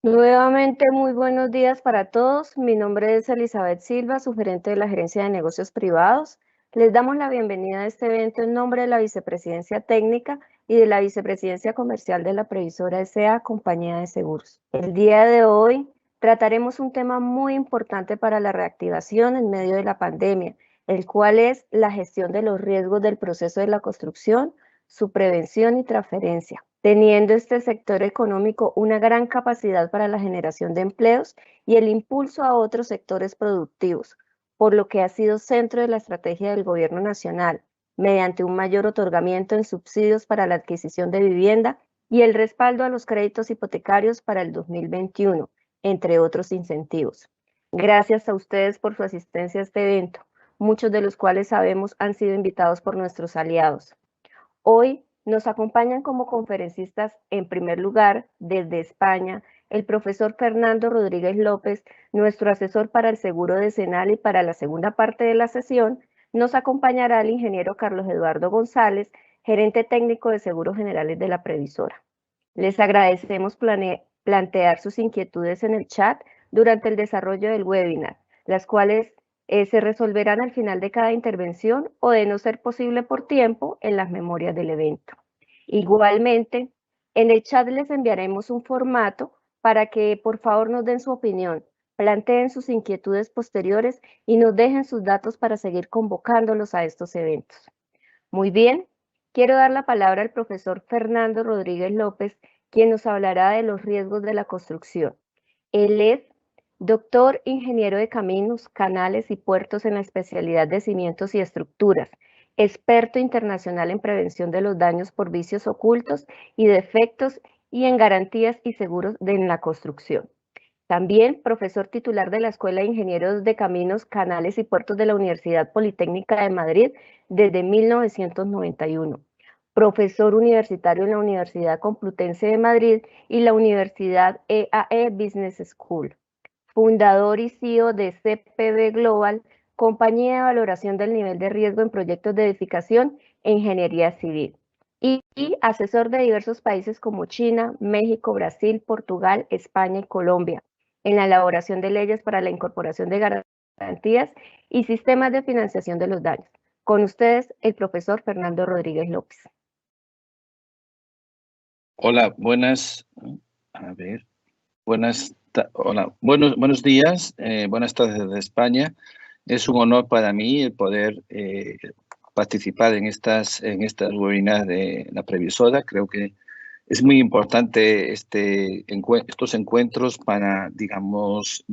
Nuevamente, muy buenos días para todos. Mi nombre es Elizabeth Silva, su gerente de la Gerencia de Negocios Privados. Les damos la bienvenida a este evento en nombre de la Vicepresidencia Técnica y de la Vicepresidencia Comercial de la Previsora S.A. Compañía de Seguros. El día de hoy trataremos un tema muy importante para la reactivación en medio de la pandemia, el cual es la gestión de los riesgos del proceso de la construcción, su prevención y transferencia, teniendo este sector económico una gran capacidad para la generación de empleos y el impulso a otros sectores productivos, por lo que ha sido centro de la estrategia del Gobierno Nacional, mediante un mayor otorgamiento en subsidios para la adquisición de vivienda y el respaldo a los créditos hipotecarios para el 2021, entre otros incentivos. Gracias a ustedes por su asistencia a este evento, muchos de los cuales sabemos han sido invitados por nuestros aliados. Hoy nos acompañan como conferencistas, en primer lugar, desde España, el profesor Fernando Rodríguez López, nuestro asesor para el seguro decenal, y para la segunda parte de la sesión nos acompañará el ingeniero Carlos Eduardo González, gerente técnico de Seguros Generales de la Previsora. Les agradecemos plantear sus inquietudes en el chat durante el desarrollo del webinar, las cuales se resolverán al final de cada intervención o, de no ser posible por tiempo, en las memorias del evento. Igualmente, en el chat les enviaremos un formato para que por favor nos den su opinión, planteen sus inquietudes posteriores y nos dejen sus datos para seguir convocándolos a estos eventos. Muy bien, quiero dar la palabra al profesor Fernando Rodríguez López, quien nos hablará de los riesgos de la construcción. Él es doctor ingeniero de caminos, canales y puertos en la especialidad de cimientos y estructuras, experto internacional en prevención de los daños por vicios ocultos y defectos y en garantías y seguros en la construcción. También profesor titular de la Escuela de Ingenieros de Caminos, Canales y Puertos de la Universidad Politécnica de Madrid desde 1991. Profesor universitario en la Universidad Complutense de Madrid y la Universidad EAE Business School. Fundador y CEO de CPB Global, compañía de valoración del nivel de riesgo en proyectos de edificación e ingeniería civil. Y asesor de diversos países como China, México, Brasil, Portugal, España y Colombia, en la elaboración de leyes para la incorporación de garantías y sistemas de financiación de los daños. Con ustedes, el profesor Fernando Rodríguez López. Hola, buenos días, buenas tardes desde España. Es un honor para mí el poder participar en estas webinars de la Previsora. Creo que es muy importante estos encuentros para, digamos,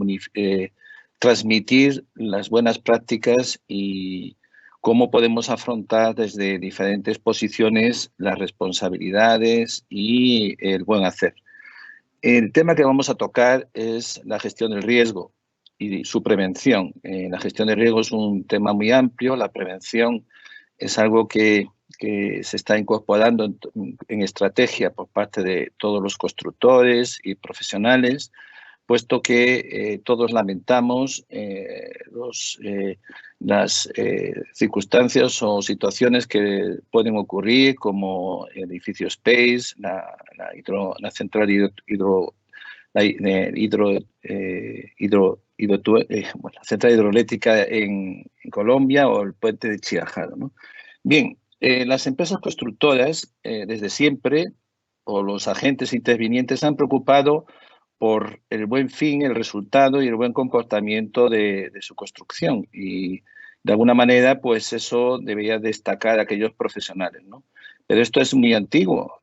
transmitir las buenas prácticas y cómo podemos afrontar desde diferentes posiciones las responsabilidades y el buen hacer. El tema que vamos a tocar es la gestión del riesgo y su prevención. La gestión del riesgo es un tema muy amplio. La prevención es algo que se está incorporando en estrategia por parte de todos los constructores y profesionales, puesto que todos lamentamos las circunstancias o situaciones que pueden ocurrir, como el edificio Space, la central la central hidroeléctrica en Colombia, o el puente de Chirrajano, ¿no? Bien, las empresas constructoras desde siempre, o los agentes intervinientes, han preocupado por el buen fin, el resultado y el buen comportamiento de su construcción. Y de alguna manera, pues eso debería destacar a aquellos profesionales, ¿no? Pero esto es muy antiguo.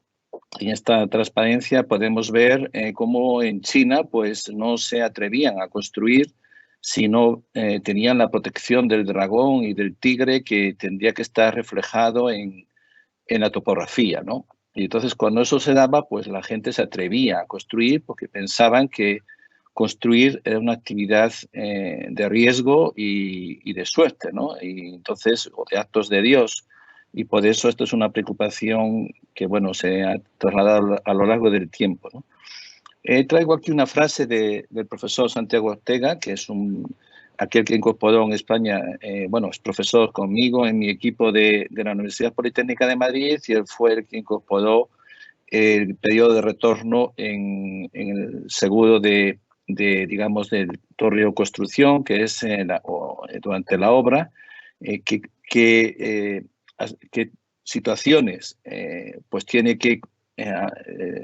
En esta transparencia podemos ver cómo en China pues no se atrevían a construir si no tenían la protección del dragón y del tigre, que tendría que estar reflejado en la topografía, ¿no? Y entonces, cuando eso se daba, pues la gente se atrevía a construir porque pensaban que construir era una actividad de riesgo y de suerte, ¿no? Y entonces, o de actos de Dios. Y por eso esto es una preocupación que, bueno, se ha trasladado a lo largo del tiempo, ¿no? Traigo aquí una frase del profesor Santiago Ortega, que es aquel que incorporó en España, bueno, es profesor conmigo en mi equipo de la Universidad Politécnica de Madrid, y él fue el que incorporó el periodo de retorno en el seguro digamos, del torre o construcción, que es durante la obra, qué situaciones pues tiene que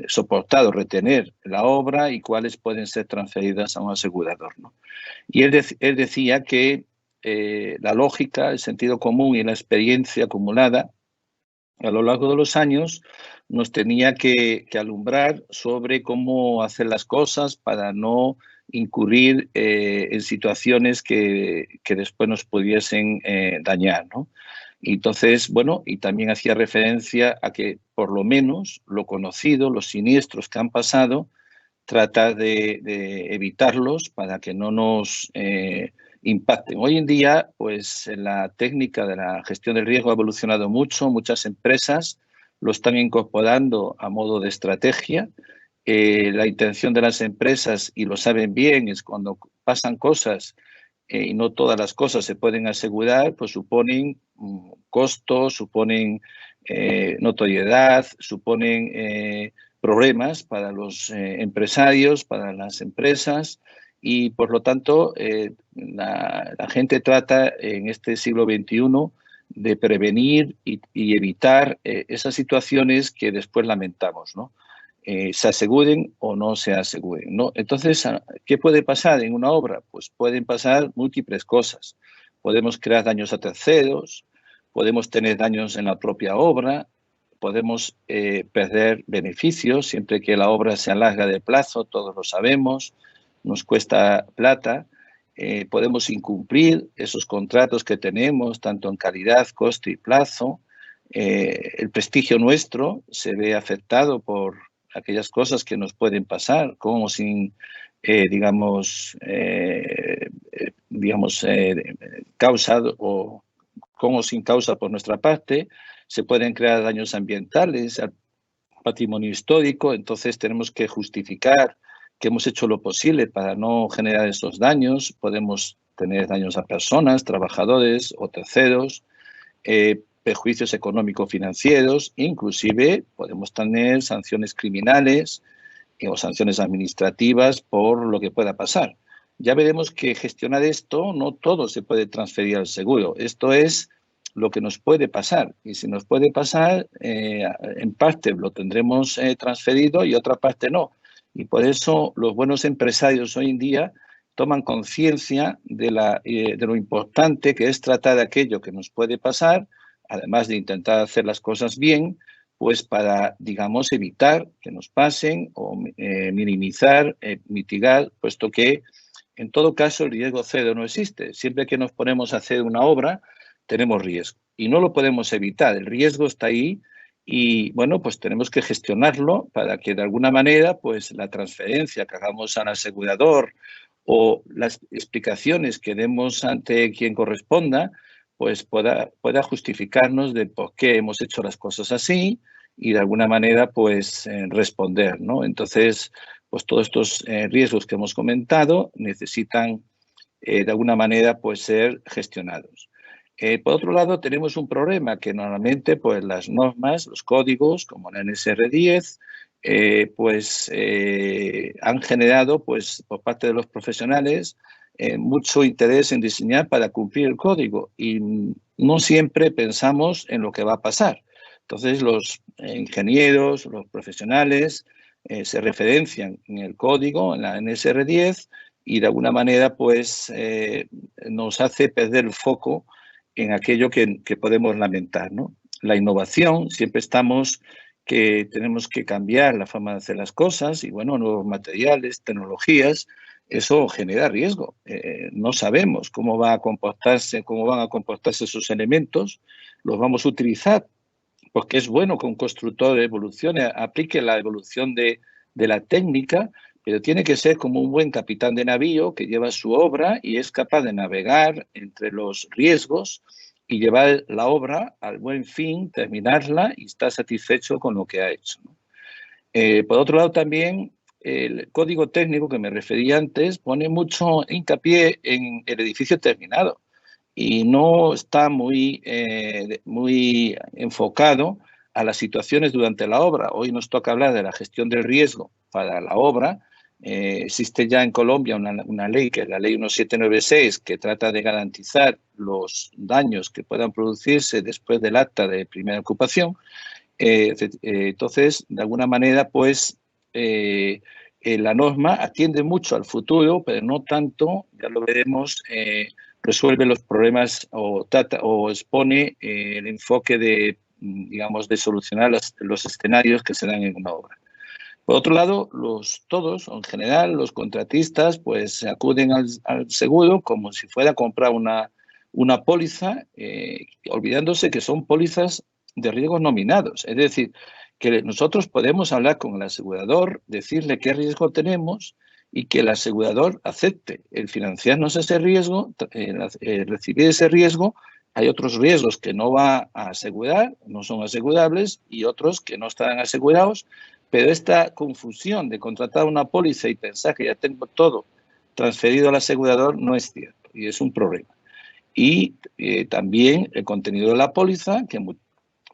soportar o retener la obra y cuáles pueden ser transferidas a un asegurador, ¿no? Y él decía que la lógica, el sentido común y la experiencia acumulada a lo largo de los años nos tenía que alumbrar sobre cómo hacer las cosas para no incurrir en situaciones que después nos pudiesen dañar, ¿no? Y entonces, bueno, y también hacía referencia a que por lo menos lo conocido, los siniestros que han pasado, tratar de evitarlos para que no nos impacten. Hoy en día, pues la técnica de la gestión del riesgo ha evolucionado mucho. Muchas empresas lo están incorporando a modo de estrategia. La intención de las empresas, y lo saben bien, es cuando pasan cosas y no todas las cosas se pueden asegurar, pues suponen costos, suponen notoriedad, suponen problemas para los empresarios, para las empresas, y por lo tanto la gente trata en este siglo XXI de prevenir y evitar esas situaciones que después lamentamos, ¿no? Se aseguren o no se aseguren, ¿no? Entonces, ¿qué puede pasar en una obra? Pues pueden pasar múltiples cosas. Podemos crear daños a terceros, podemos tener daños en la propia obra, podemos perder beneficios siempre que la obra se alarga de plazo, todos lo sabemos, nos cuesta plata. Podemos incumplir esos contratos que tenemos, tanto en calidad, coste y plazo. El prestigio nuestro se ve afectado por aquellas cosas que nos pueden pasar, como sin, digamos, causa o como sin causa por nuestra parte. Se pueden crear daños ambientales al patrimonio histórico, entonces tenemos que justificar que hemos hecho lo posible para no generar esos daños. Podemos tener daños a personas, trabajadores o terceros, perjuicios económico-financieros, inclusive podemos tener sanciones criminales o sanciones administrativas por lo que pueda pasar. Ya veremos que gestionar esto, no todo se puede transferir al seguro. Esto es lo que nos puede pasar. Y si nos puede pasar, en parte lo tendremos transferido y otra parte no. Y por eso los buenos empresarios hoy en día toman conciencia de lo importante que es tratar aquello que nos puede pasar, además de intentar hacer las cosas bien, pues para, digamos, evitar que nos pasen o minimizar, mitigar, puesto que en todo caso el riesgo cero no existe. Siempre que nos ponemos a hacer una obra, tenemos riesgo y no lo podemos evitar. El riesgo está ahí y, bueno, pues tenemos que gestionarlo para que de alguna manera, pues la transferencia que hagamos al asegurador o las explicaciones que demos ante quien corresponda, pues pueda justificarnos de por qué hemos hecho las cosas así y de alguna manera pues responder, ¿no? Entonces, pues todos estos riesgos que hemos comentado necesitan de alguna manera pues ser gestionados. Por otro lado, tenemos un problema que normalmente pues las normas, los códigos como la NSR 10, han generado pues por parte de los profesionales mucho interés en diseñar para cumplir el código y no siempre pensamos en lo que va a pasar. Entonces, los ingenieros, los profesionales se referencian en el código, en la NSR 10, y de alguna manera pues nos hace perder el foco en aquello que podemos lamentar, ¿no? La innovación, siempre estamos que tenemos que cambiar la forma de hacer las cosas y, bueno, nuevos materiales, tecnologías, eso genera riesgo. No sabemos cómo van a comportarse esos elementos, los vamos a utilizar porque es bueno que un constructor evolucione, aplique la evolución de la técnica, pero tiene que ser como un buen capitán de navío que lleva su obra y es capaz de navegar entre los riesgos y llevar la obra al buen fin, terminarla y estar satisfecho con lo que ha hecho, ¿no? Por otro lado, también el código técnico que me refería antes pone mucho hincapié en el edificio terminado y no está muy enfocado a las situaciones durante la obra. Hoy nos toca hablar de la gestión del riesgo para la obra. Existe ya en Colombia una ley, que es la ley 1796, que trata de garantizar los daños que puedan producirse después del acta de primera ocupación. Entonces, de alguna manera, pues, la norma atiende mucho al futuro, pero no tanto, ya lo veremos, resuelve los problemas o expone el enfoque de, digamos, de solucionar los escenarios que se dan en una obra. Por otro lado, todos, en general, los contratistas, pues acuden al seguro como si fuera a comprar una póliza, olvidándose que son pólizas de riesgos nominados. Es decir, que nosotros podemos hablar con el asegurador, decirle qué riesgo tenemos y que el asegurador acepte el financiarnos ese riesgo, recibir ese riesgo. Hay otros riesgos que no va a asegurar, no son asegurables, y otros que no están asegurados, pero esta confusión de contratar una póliza y pensar que ya tengo todo transferido al asegurador no es cierto y es un problema. Y también el contenido de la póliza, que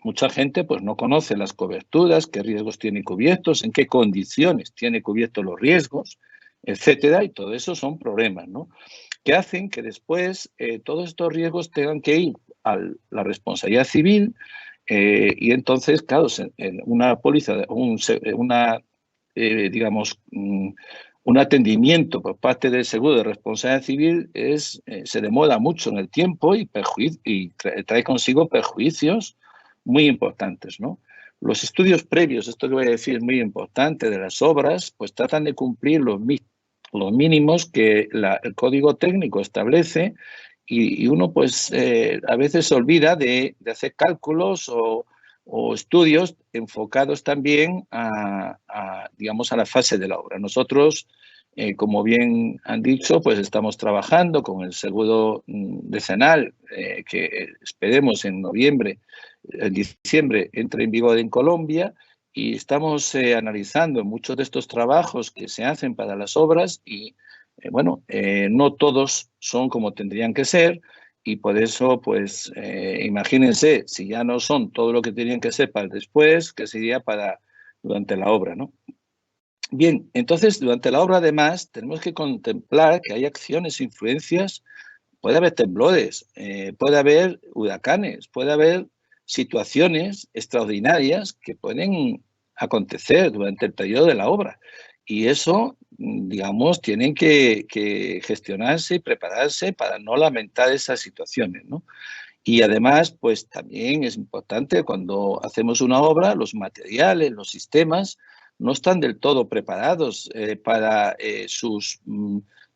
mucha gente pues no conoce las coberturas, qué riesgos tiene cubiertos, en qué condiciones tiene cubiertos los riesgos, etcétera, y todo eso son problemas, ¿no? Que hacen que después todos estos riesgos tengan que ir a la responsabilidad civil, y entonces, claro, una póliza, digamos, un atendimiento por parte del seguro de responsabilidad civil se demora mucho en el tiempo y trae consigo perjuicios muy importantes, ¿no? Los estudios previos, esto que voy a decir es muy importante, de las obras, pues tratan de cumplir los mínimos que el código técnico establece, y uno pues a veces se olvida de hacer cálculos o estudios enfocados también digamos, a la fase de la obra. Nosotros, como bien han dicho, pues estamos trabajando con el seguro decenal, que esperemos en diciembre entre en vigor en Colombia, y estamos analizando muchos de estos trabajos que se hacen para las obras y, bueno, no todos son como tendrían que ser, y por eso, pues, imagínense, si ya no son todo lo que tenían que ser para el después, que sería para durante la obra, ¿no? Bien, entonces, durante la obra, además, tenemos que contemplar que hay acciones, influencias. Puede haber temblores, puede haber huracanes, puede haber situaciones extraordinarias que pueden acontecer durante el periodo de la obra. Y eso, digamos, tienen que gestionarse y prepararse para no lamentar esas situaciones, ¿no? Y además, pues también es importante cuando hacemos una obra, los materiales, los sistemas no están del todo preparados para sus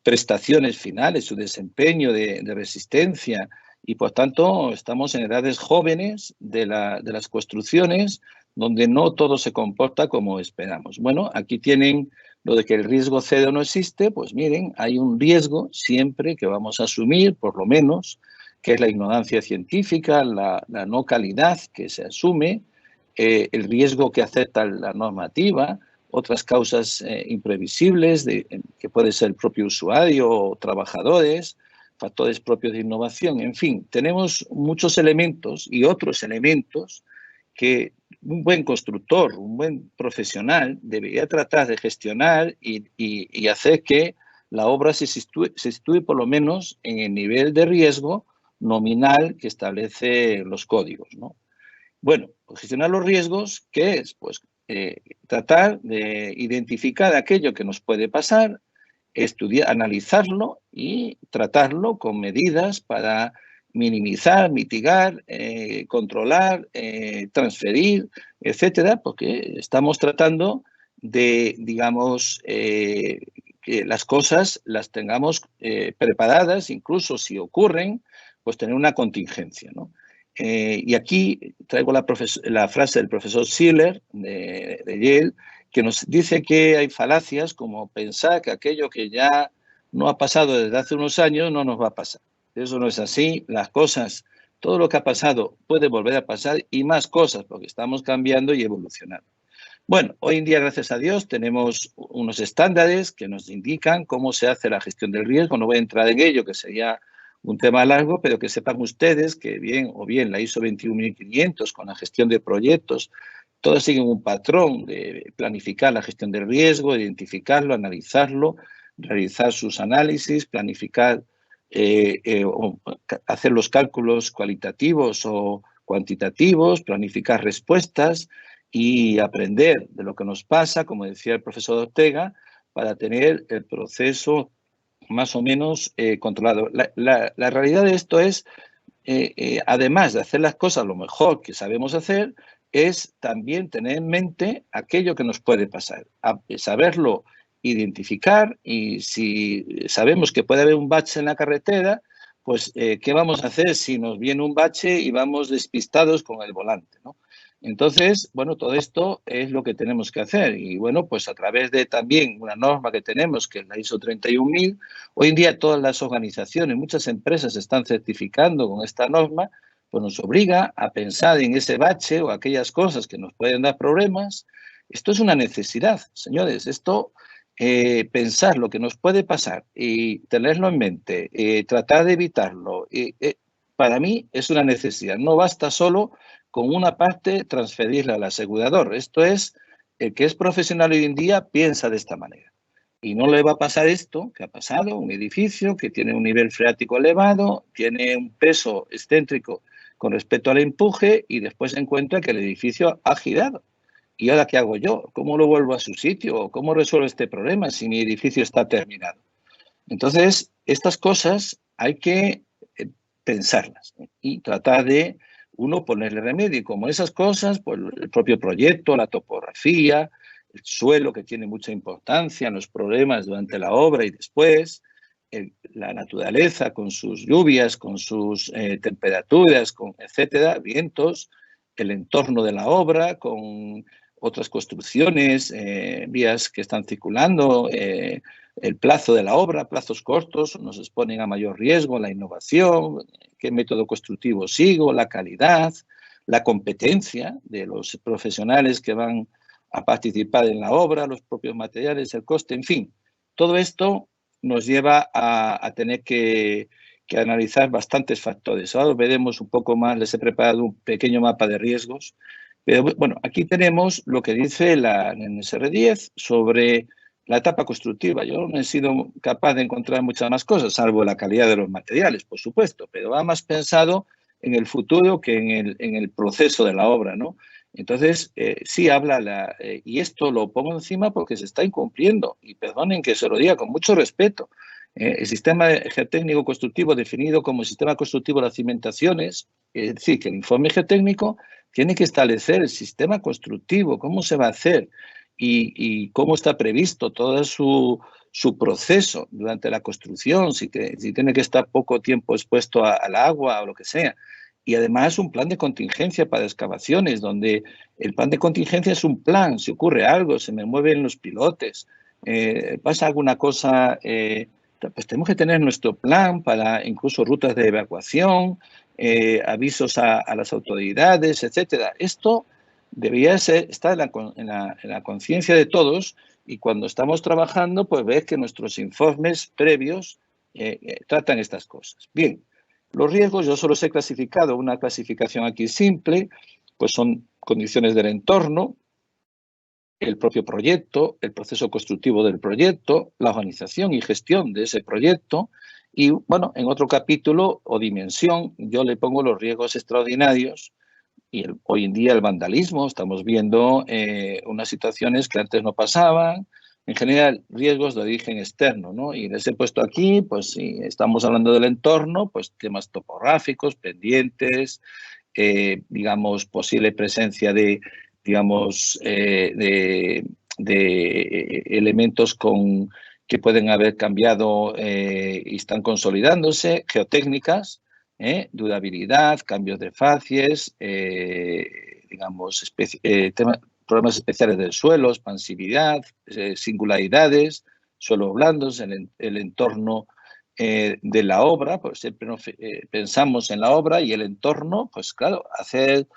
prestaciones finales, su desempeño de resistencia, y por tanto estamos en edades jóvenes de las construcciones donde no todo se comporta como esperamos. Bueno, aquí tienen lo de que el riesgo cero no existe. Pues miren, hay un riesgo siempre que vamos a asumir, por lo menos, que es la ignorancia científica, la no calidad que se asume, el riesgo que acepta la normativa, otras causas imprevisibles que puede ser el propio usuario o trabajadores, factores propios de innovación. En fin, tenemos muchos elementos y otros elementos que un buen constructor, un buen profesional debería tratar de gestionar y hacer que la obra se sitúe por lo menos en el nivel de riesgo nominal que establece los códigos, ¿no? Bueno, gestionar los riesgos, ¿qué es? Pues tratar de identificar aquello que nos puede pasar, estudiar, analizarlo y tratarlo con medidas para minimizar, mitigar, controlar, transferir, etcétera, porque estamos tratando de, digamos, que las cosas las tengamos preparadas, incluso si ocurren, pues tener una contingencia, ¿no? Y aquí traigo la frase del profesor Schiller de Yale, que nos dice que hay falacias como pensar que aquello que ya no ha pasado desde hace unos años no nos va a pasar. Eso no es así. Las cosas, todo lo que ha pasado puede volver a pasar, y más cosas, porque estamos cambiando y evolucionando. Bueno, hoy en día, gracias a Dios, tenemos unos estándares que nos indican cómo se hace la gestión del riesgo. No voy a entrar en ello, que sería un tema largo, pero que sepan ustedes que bien la ISO 21500 con la gestión de proyectos, todos siguen un patrón de planificar la gestión del riesgo, identificarlo, analizarlo, realizar sus análisis, planificar, hacer los cálculos cualitativos o cuantitativos, planificar respuestas y aprender de lo que nos pasa, como decía el profesor Ortega, para tener el proceso más o menos controlado. La realidad de esto es, además de hacer las cosas lo mejor que sabemos hacer, es también tener en mente aquello que nos puede pasar, saberlo identificar, y si sabemos que puede haber un bache en la carretera, pues ¿qué vamos a hacer si nos viene un bache y vamos despistados con el volante, ¿no? Entonces, bueno, todo esto es lo que tenemos que hacer y, bueno, pues a través de también una norma que tenemos, que es la ISO 31000, hoy en día todas las organizaciones, muchas empresas están certificando con esta norma, pues nos obliga a pensar en ese bache o aquellas cosas que nos pueden dar problemas. Esto es una necesidad, señores. Esto, pensar lo que nos puede pasar y tenerlo en mente, tratar de evitarlo, para mí es una necesidad. No basta solo con una parte transferirla al asegurador. Esto es, el que es profesional hoy en día piensa de esta manera. Y no le va a pasar esto que ha pasado, un edificio que tiene un nivel freático elevado, tiene un peso excéntrico con respecto al empuje y después se encuentra que el edificio ha girado. ¿Y ahora qué hago yo? ¿Cómo lo vuelvo a su sitio? ¿Cómo resuelvo este problema si mi edificio está terminado? Entonces, estas cosas hay que pensarlas y tratar de uno ponerle remedio. Y como esas cosas, pues el propio proyecto, la topografía, el suelo, que tiene mucha importancia, los problemas durante la obra y después, la naturaleza con sus lluvias, con sus temperaturas, con etcétera, vientos, el entorno de la obra, con otras construcciones, vías que están circulando, el plazo de la obra, plazos cortos, nos exponen a mayor riesgo, la innovación, qué método constructivo sigo, la calidad, la competencia de los profesionales que van a participar en la obra, los propios materiales, el coste, en fin. Todo esto nos lleva a tener que analizar bastantes factores. Ahora veremos un poco más, les he preparado un pequeño mapa de riesgos. Pero bueno, aquí tenemos lo que dice la NSR10 sobre la etapa constructiva. Yo no he sido capaz de encontrar muchas más cosas, salvo la calidad de los materiales, por supuesto, pero va más pensado en el futuro que en el proceso de la obra, ¿no? Entonces, sí habla, y esto lo pongo encima porque se está incumpliendo, y perdonen que se lo diga con mucho respeto. El sistema geotécnico constructivo definido como sistema constructivo de las cimentaciones, es decir, que el informe geotécnico tiene que establecer el sistema constructivo, cómo se va a hacer y cómo está previsto todo su proceso durante la construcción, si tiene que estar poco tiempo expuesto al agua o lo que sea. Y además un plan de contingencia para excavaciones, donde el plan de contingencia es un plan, si ocurre algo, se me mueven los pilotes, pasa alguna cosa, pues tenemos que tener nuestro plan para incluso rutas de evacuación, avisos a las autoridades, etcétera. Esto debería estar en la conciencia de todos, y cuando estamos trabajando, pues ver que nuestros informes previos tratan estas cosas. Bien, los riesgos yo solo os he clasificado una clasificación aquí simple, pues son condiciones del entorno, el propio proyecto, el proceso constructivo del proyecto, la organización y gestión de ese proyecto. Y, bueno, en otro capítulo o dimensión, yo le pongo los riesgos extraordinarios y hoy en día el vandalismo. Estamos viendo unas situaciones que antes no pasaban. En general, riesgos de origen externo, ¿no? Y les he puesto aquí, pues si estamos hablando del entorno, pues temas topográficos, pendientes, digamos, posible presencia de, digamos, de elementos que pueden haber cambiado y están consolidándose, geotécnicas, durabilidad, cambios de facies, digamos, problemas especiales del suelo, expansividad, singularidades, suelos blandos, el entorno de la obra, pues siempre pensamos en la obra y el entorno, pues claro, hacer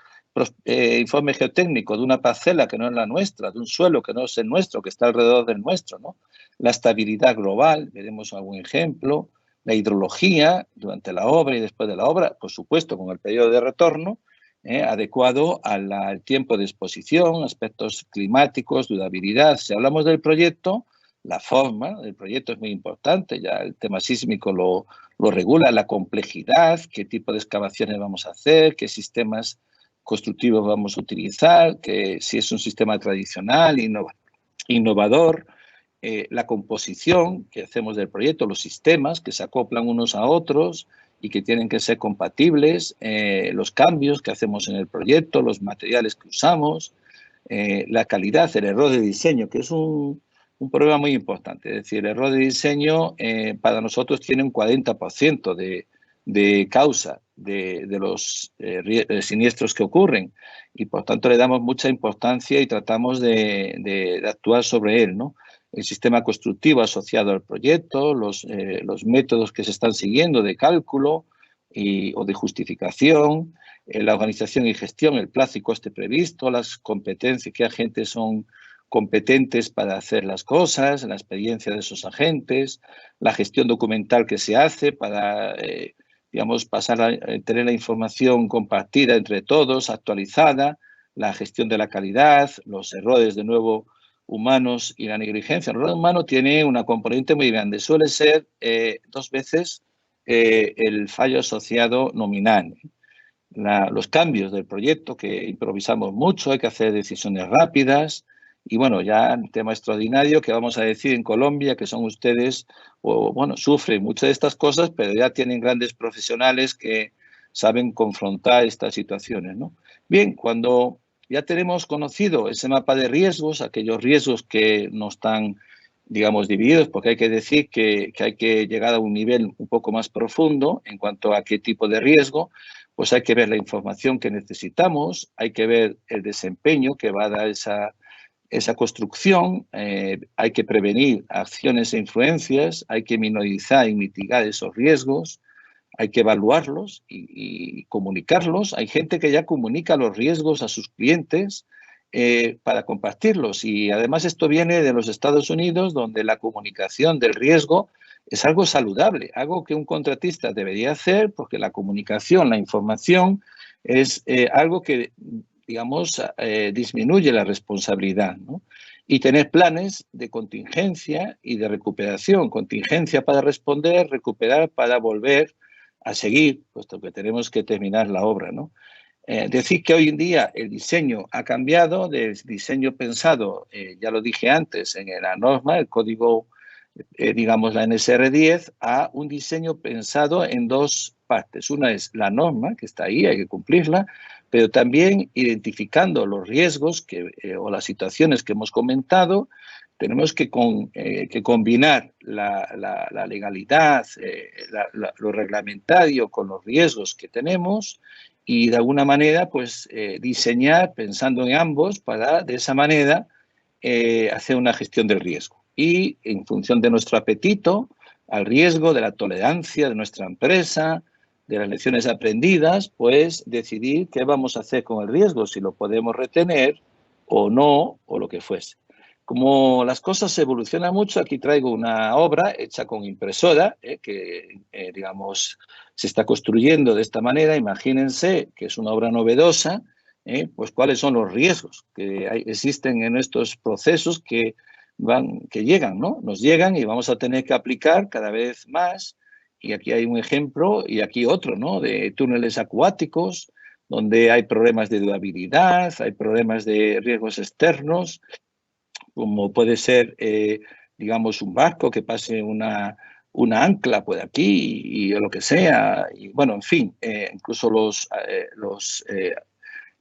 informe geotécnico de una parcela que no es la nuestra, de un suelo que no es el nuestro, que está alrededor del nuestro, ¿no? La estabilidad global, veremos algún ejemplo, la hidrología durante la obra y después de la obra, por supuesto con el periodo de retorno, adecuado al tiempo de exposición, aspectos climáticos, durabilidad. Si hablamos del proyecto, la forma del proyecto es muy importante, ya el tema sísmico lo regula, la complejidad, qué tipo de excavaciones vamos a hacer, qué sistemas constructivos vamos a utilizar, que si es un sistema tradicional, innovador, la composición que hacemos del proyecto, los sistemas que se acoplan unos a otros y que tienen que ser compatibles, los cambios que hacemos en el proyecto, los materiales que usamos, la calidad, el error de diseño, que es un problema muy importante. Es decir, el error de diseño para nosotros tiene un 40% de causa de los siniestros que ocurren y por tanto le damos mucha importancia y tratamos de actuar sobre él, ¿no? El sistema constructivo asociado al proyecto, los métodos que se están siguiendo de cálculo o de justificación, la organización y gestión, el plazo y coste previsto, las competencias, qué agentes son competentes para hacer las cosas, la experiencia de esos agentes, la gestión documental que se hace para, digamos, tener la información compartida entre todos, actualizada, la gestión de la calidad, los errores, de nuevo, humanos y la negligencia. El error humano tiene una componente muy grande. Suele ser 2 veces el fallo asociado nominal. Los cambios del proyecto, que improvisamos mucho, hay que hacer decisiones rápidas. Y bueno, ya el tema extraordinario que vamos a decir en Colombia, que son ustedes, bueno, sufren muchas de estas cosas, pero ya tienen grandes profesionales que saben confrontar estas situaciones, ¿no? Bien, cuando ya tenemos conocido ese mapa de riesgos, aquellos riesgos que no están, digamos, divididos, porque hay que decir que hay que llegar a un nivel un poco más profundo en cuanto a qué tipo de riesgo, pues hay que ver la información que necesitamos, hay que ver el desempeño que va a dar esa construcción, hay que prevenir acciones e influencias, hay que minorizar y mitigar esos riesgos, hay que evaluarlos y comunicarlos. Hay gente que ya comunica los riesgos a sus clientes para compartirlos y además esto viene de los Estados Unidos, donde la comunicación del riesgo es algo saludable, algo que un contratista debería hacer porque la comunicación, la información es algo que, digamos, disminuye la responsabilidad, ¿no? Y tener planes de contingencia y de recuperación. Contingencia para responder, recuperar para volver a seguir, puesto que tenemos que terminar la obra, ¿no? Decir que hoy en día el diseño ha cambiado, del diseño pensado, ya lo dije antes, en la norma, el código, digamos la NSR 10, a un diseño pensado en 2 partes. Una es la norma, que está ahí, hay que cumplirla, pero también identificando los riesgos o las situaciones que hemos comentado, tenemos que combinar la legalidad, lo reglamentario con los riesgos que tenemos y de alguna manera pues diseñar pensando en ambos para de esa manera hacer una gestión del riesgo. Y en función de nuestro apetito al riesgo, de la tolerancia de nuestra empresa, de las lecciones aprendidas, pues decidir qué vamos a hacer con el riesgo, si lo podemos retener o no, o lo que fuese. Como las cosas evolucionan mucho, aquí traigo una obra hecha con impresora, que, digamos, se está construyendo de esta manera. Imagínense que es una obra novedosa, pues cuáles son los riesgos que existen en estos procesos que llegan, ¿no? Nos llegan y vamos a tener que aplicar cada vez más. Y aquí hay un ejemplo y aquí otro, ¿no? De túneles acuáticos, donde hay problemas de durabilidad, hay problemas de riesgos externos, como puede ser, digamos, un barco que pase una ancla por aquí y lo que sea. Y bueno, en fin, incluso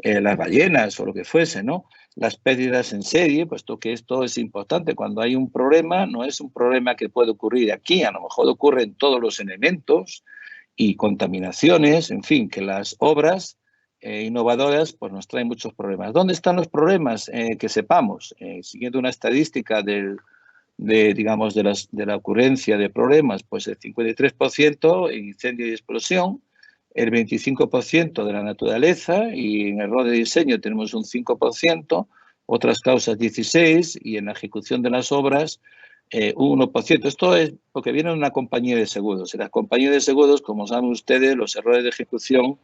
las ballenas o lo que fuese, ¿no? Las pérdidas en serie, puesto que esto es importante. Cuando hay un problema, no es un problema que puede ocurrir aquí, a lo mejor ocurre en todos los elementos y contaminaciones, en fin, que las obras innovadoras pues nos traen muchos problemas. ¿Dónde están los problemas? Que sepamos, siguiendo una estadística digamos, de la ocurrencia de problemas, pues el 53% en incendio y explosión, el 25% de la naturaleza y en error de diseño tenemos un 5%, otras causas 16% y en la ejecución de las obras un 1%. Esto es porque viene de una compañía de seguros. En las compañías de seguros, como saben ustedes, los errores de ejecución,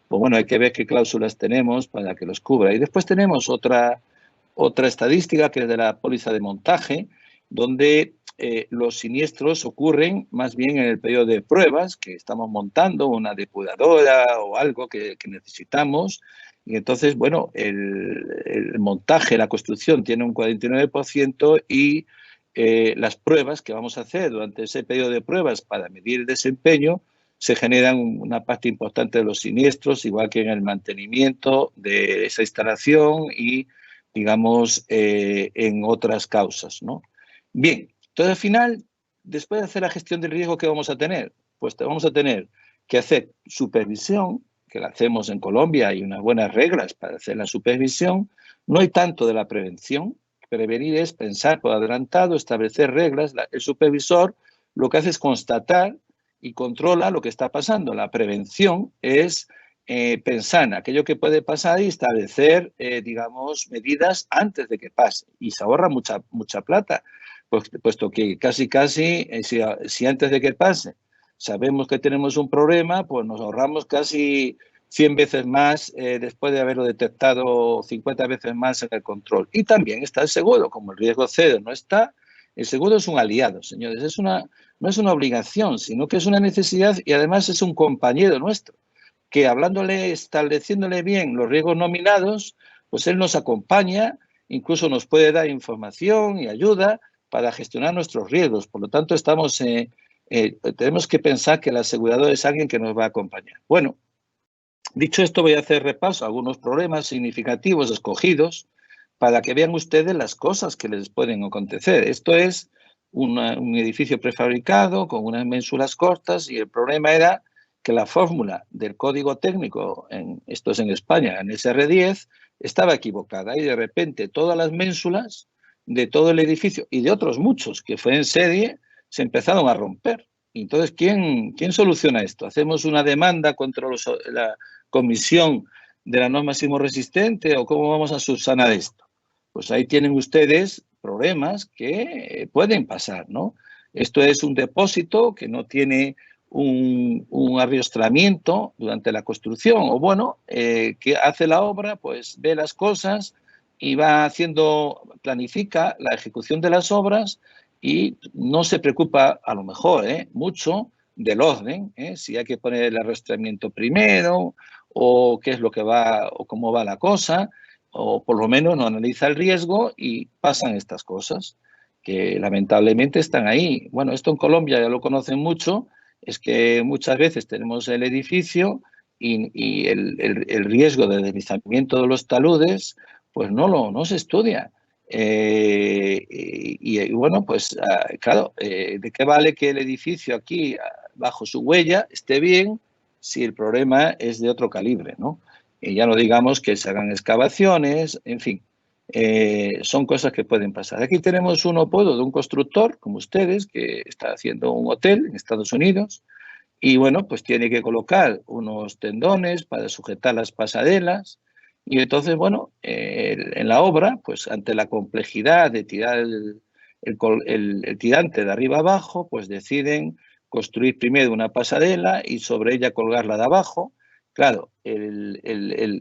pues bueno, hay que ver qué cláusulas tenemos para que los cubra. Y después tenemos otra estadística que es de la póliza de montaje, donde los siniestros ocurren más bien en el periodo de pruebas, que estamos montando una depuradora o algo que necesitamos. Y entonces, bueno, el montaje, la construcción tiene un 49% y las pruebas que vamos a hacer durante ese periodo de pruebas para medir el desempeño se generan una parte importante de los siniestros, igual que en el mantenimiento de esa instalación y, digamos, en otras causas, ¿no? Bien, entonces al final, después de hacer la gestión del riesgo, ¿qué vamos a tener? Pues vamos a tener que hacer supervisión, que la hacemos en Colombia, hay unas buenas reglas para hacer la supervisión. No hay tanto de la prevención. Prevenir es pensar por adelantado, establecer reglas. El supervisor lo que hace es constatar y controla lo que está pasando. La prevención es pensar en aquello que puede pasar y establecer, digamos, medidas antes de que pase. Y se ahorra mucha plata, puesto que casi, si antes de que pase sabemos que tenemos un problema, pues nos ahorramos casi 100 veces más después de haberlo detectado, 50 veces más en el control. Y también está el seguro, como el riesgo cero no está, el seguro es un aliado, señores, no es una obligación, sino que es una necesidad y además es un compañero nuestro, que hablándole, estableciéndole bien los riesgos nominados, pues él nos acompaña, incluso nos puede dar información y ayuda para gestionar nuestros riesgos. Por lo tanto, tenemos que pensar que el asegurador es alguien que nos va a acompañar. Bueno, dicho esto, voy a hacer repaso a algunos problemas significativos escogidos para que vean ustedes las cosas que les pueden acontecer. Esto es un edificio prefabricado con unas ménsulas cortas y el problema era que la fórmula del código técnico, esto es en España, en SR10, estaba equivocada y de repente todas las ménsulas de todo el edificio y de otros muchos que fue en serie se empezaron a romper. Entonces, ¿quién soluciona esto? ¿Hacemos una demanda contra la Comisión de la Norma Sismo Resistente o cómo vamos a subsanar esto? Pues ahí tienen ustedes problemas que pueden pasar, ¿no? Esto es un depósito que no tiene un arriostramiento durante la construcción o bueno, que hace la obra, pues ve las cosas y planifica la ejecución de las obras y no se preocupa a lo mejor mucho del orden, si hay que poner el arrastramiento primero o qué es lo que va o cómo va la cosa, o por lo menos no analiza el riesgo y pasan estas cosas que lamentablemente están ahí. Bueno, esto en Colombia ya lo conocen mucho, es que muchas veces tenemos el edificio y el riesgo de deslizamiento de los taludes pues no se estudia. Y bueno, pues claro, ¿de qué vale que el edificio aquí, bajo su huella, esté bien si el problema es de otro calibre, ¿no? Y ya no digamos que se hagan excavaciones, en fin, son cosas que pueden pasar. Aquí tenemos un opodo de un constructor, como ustedes, que está haciendo un hotel en Estados Unidos y bueno, pues tiene que colocar unos tendones para sujetar las pasarelas. Y entonces, bueno, en la obra, pues ante la complejidad de tirar el tirante de arriba abajo, pues deciden construir primero una pasarela y sobre ella colgarla de abajo. Claro, el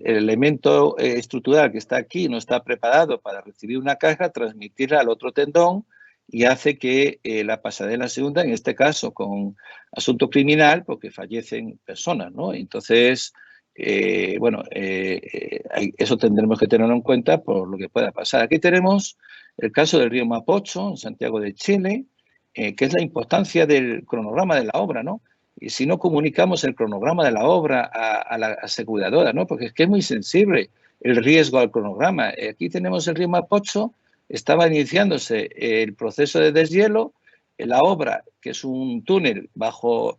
elemento estructural que está aquí no está preparado para recibir una carga, transmitirla al otro tendón y hace que la pasarela se hunda, en este caso con asunto criminal, porque fallecen personas, ¿no? Entonces, bueno, eso tendremos que tenerlo en cuenta por lo que pueda pasar. Aquí tenemos el caso del río Mapocho, en Santiago de Chile, que es la importancia del cronograma de la obra, ¿no? Y si no comunicamos el cronograma de la obra a la aseguradora, ¿no? Porque es que es muy sensible el riesgo al cronograma. Aquí tenemos el río Mapocho, estaba iniciándose el proceso de deshielo, la obra, que es un túnel bajo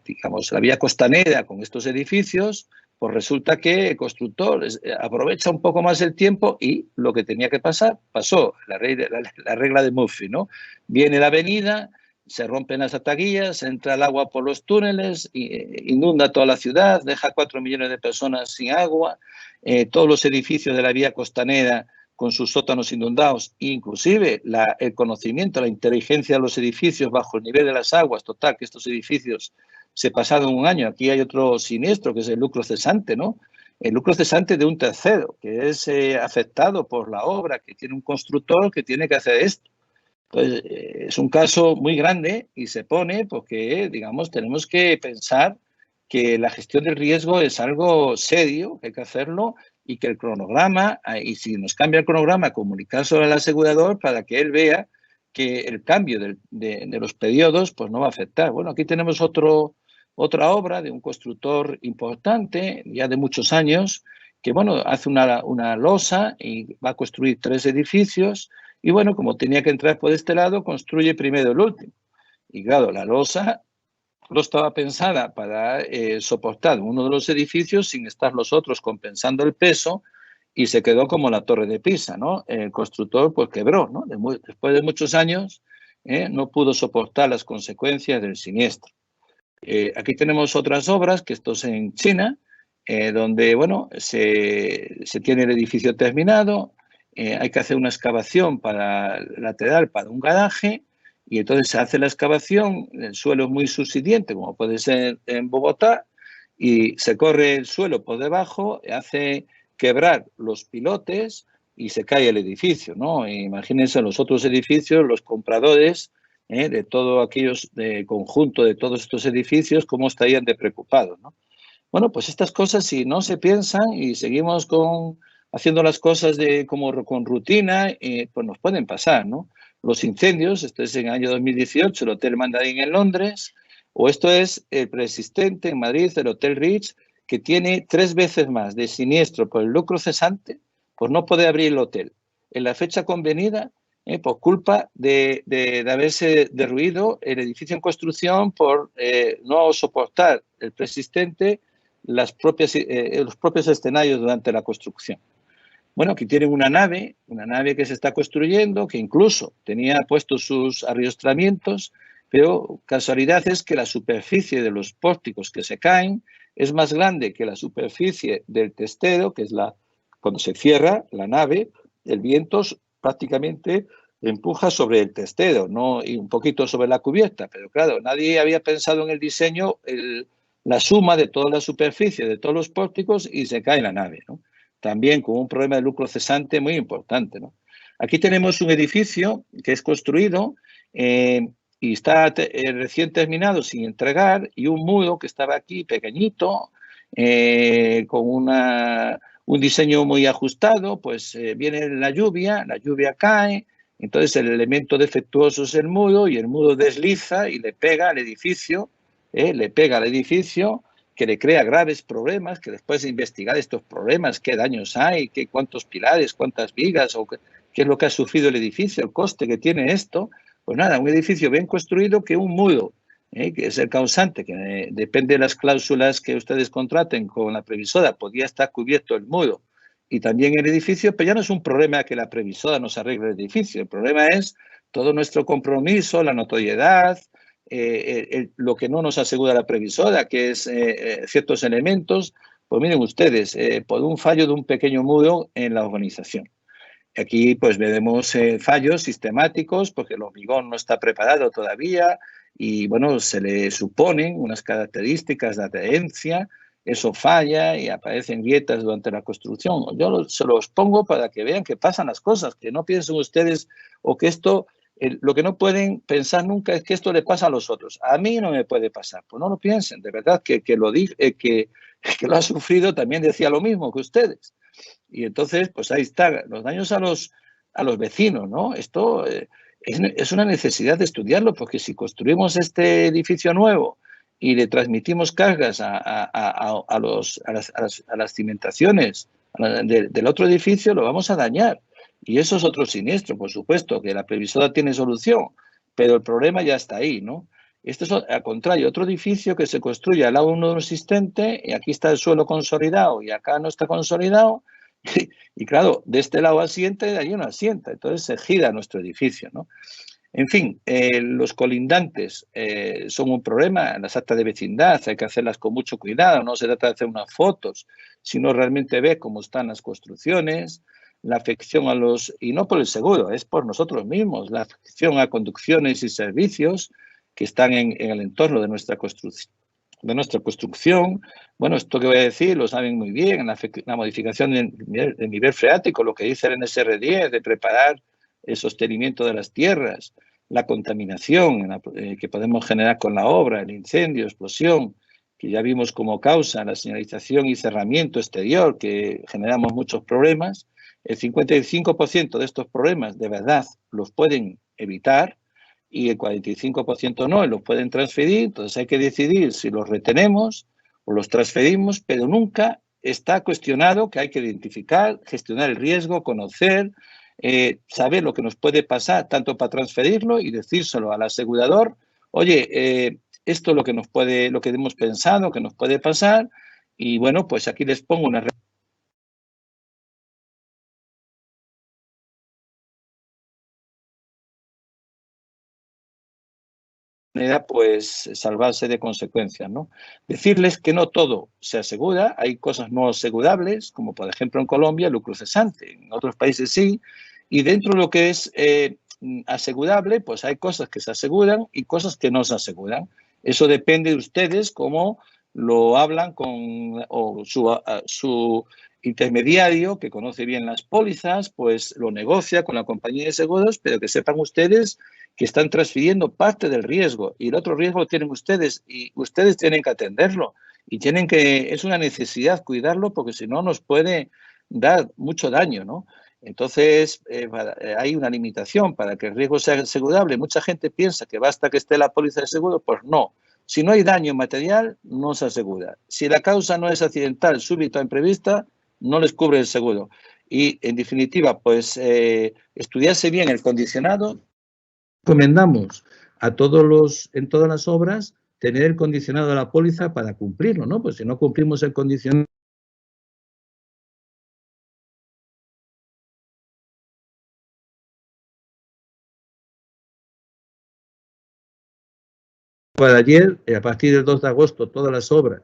digamos, la vía costanera con estos edificios, pues resulta que el constructor aprovecha un poco más el tiempo y lo que tenía que pasar, pasó, la regla de Murphy, ¿no? Viene la avenida, se rompen las ataguillas, entra el agua por los túneles, inunda toda la ciudad, deja 4 millones de personas sin agua, todos los edificios de la vía costanera con sus sótanos inundados, inclusive el conocimiento, la inteligencia de los edificios bajo el nivel de las aguas, total, que estos edificios se pasaron un año. Aquí hay otro siniestro, que es el lucro cesante, ¿no? El lucro cesante de un tercero, que es afectado por la obra, que tiene un constructor que tiene que hacer esto. Entonces, es un caso muy grande y se pone porque, digamos, tenemos que pensar que la gestión del riesgo es algo serio, que hay que hacerlo, y que el cronograma, y si nos cambia el cronograma, comunicárselo al asegurador para que él vea que el cambio de los periodos pues no va a afectar. Bueno, aquí tenemos otra obra de un constructor importante, ya de muchos años, que, bueno, hace una losa y va a construir 3 edificios y, bueno, como tenía que entrar por este lado, construye primero el último. Y, claro, la losa no estaba pensada para soportar uno de los edificios sin estar los otros compensando el peso y se quedó como la Torre de Pisa, ¿no? El constructor pues quebró, ¿no? Después de muchos años no pudo soportar las consecuencias del siniestro. Aquí tenemos otras obras, que esto es en China, donde, bueno, se tiene el edificio terminado, hay que hacer una excavación lateral para un garaje, y entonces se hace la excavación, el suelo es muy subsiguiente, como puede ser en Bogotá, y se corre el suelo por debajo, hace quebrar los pilotes y se cae el edificio, ¿no? Imagínense los otros edificios, los compradores de todo aquellos de conjunto de todos estos edificios, cómo estarían de preocupados, ¿no? Bueno, pues estas cosas, si no se piensan y seguimos haciendo las cosas como con rutina, pues nos pueden pasar, ¿no? Los incendios, esto es en el año 2018, el Hotel Mandarín en Londres, o esto es el preexistente en Madrid, el Hotel Ritz, que tiene 3 veces más de siniestro por el lucro cesante, por no poder abrir el hotel en la fecha convenida, por culpa de haberse derruido el edificio en construcción por no soportar el preexistente los propios escenarios durante la construcción. Bueno, aquí tienen una nave que se está construyendo, que incluso tenía puestos sus arriostramientos, pero casualidad es que la superficie de los pórticos que se caen es más grande que la superficie del testero, que es cuando se cierra la nave, el viento prácticamente empuja sobre el testero, ¿no? Y un poquito sobre la cubierta, pero claro, nadie había pensado en el diseño, la suma de toda la superficie de todos los pórticos y se cae la nave, ¿no? También con un problema de lucro cesante muy importante, ¿no? Aquí tenemos un edificio que es construido y está recién terminado sin entregar, y un muro que estaba aquí pequeñito, con un diseño muy ajustado, pues viene la lluvia cae, entonces el elemento defectuoso es el muro y el muro desliza y le pega al edificio, que le crea graves problemas, que después de investigar estos problemas, qué daños hay, cuántos pilares, cuántas vigas, o qué es lo que ha sufrido el edificio, el coste que tiene esto, pues nada, un edificio bien construido que un muro, que es el causante, que depende de las cláusulas que ustedes contraten con la previsora, podría estar cubierto el muro y también el edificio, pero ya no es un problema que la previsora nos arregle el edificio, el problema es todo nuestro compromiso, la notoriedad, lo que no nos asegura la previsora, que es ciertos elementos, pues miren ustedes, por un fallo de un pequeño muro en la organización. Aquí pues veremos fallos sistemáticos porque el hormigón no está preparado todavía y bueno, se le suponen unas características de adherencia, eso falla y aparecen grietas durante la construcción. Yo se los pongo para que vean que pasan las cosas, que no piensen ustedes o que esto, lo que no pueden pensar nunca es que esto le pasa a los otros. A mí no me puede pasar, pues no lo piensen, de verdad que lo ha sufrido también decía lo mismo que ustedes. Y entonces, pues ahí está, los daños a los vecinos, ¿no? Esto es una necesidad de estudiarlo, porque si construimos este edificio nuevo y le transmitimos cargas a las cimentaciones del otro edificio, lo vamos a dañar. Y eso es otro siniestro, por supuesto, que la previsora tiene solución, pero el problema ya está ahí, ¿no? Esto es, al contrario, otro edificio que se construye al lado de uno existente, y aquí está el suelo consolidado y acá no está consolidado. Y claro, de este lado asienta y de allí no asienta. Entonces se gira nuestro edificio, ¿no? En fin, los colindantes son un problema. Las actas de vecindad hay que hacerlas con mucho cuidado. No se trata de hacer unas fotos, sino realmente ver cómo están las construcciones. la afección a los, y no por el seguro, es por nosotros mismos, la afección a conducciones y servicios que están en el entorno de nuestra construcción. Bueno, esto que voy a decir lo saben muy bien, la modificación del nivel freático, lo que dice el NSR10, de preparar el sostenimiento de las tierras, la contaminación que podemos generar con la obra, el incendio, explosión, que ya vimos como causa, la señalización y cerramiento exterior, que generamos muchos problemas. El 55% de estos problemas de verdad los pueden evitar y el 45% no, y los pueden transferir. Entonces hay que decidir si los retenemos o los transferimos, pero nunca está cuestionado que hay que identificar, gestionar el riesgo, conocer, saber lo que nos puede pasar, tanto para transferirlo y decírselo al asegurador, oye, esto es lo que hemos pensado que nos puede pasar, y bueno, pues aquí les pongo una manera, pues, salvarse de consecuencias, ¿no? Decirles que no todo se asegura, hay cosas no asegurables, como por ejemplo en Colombia el lucro cesante, en otros países sí, y dentro de lo que es asegurable, pues hay cosas que se aseguran y cosas que no se aseguran. Eso depende de ustedes cómo lo hablan con su intermediario, que conoce bien las pólizas, pues lo negocia con la compañía de seguros, pero que sepan ustedes que están transfiriendo parte del riesgo y el otro riesgo lo tienen ustedes y ustedes tienen que atenderlo y es una necesidad cuidarlo porque si no nos puede dar mucho daño, ¿no? Entonces, hay una limitación para que el riesgo sea asegurable. Mucha gente piensa que basta que esté la póliza de seguro, pues no. Si no hay daño material, no se asegura. Si la causa no es accidental, súbita o imprevista, no les cubre el seguro. Y, en definitiva, pues estudiarse bien el condicionado. Recomendamos a en todas las obras tener el condicionado de la póliza para cumplirlo, ¿no? Pues si no cumplimos el condicionado para ayer, a partir del 2 de agosto, todas las obras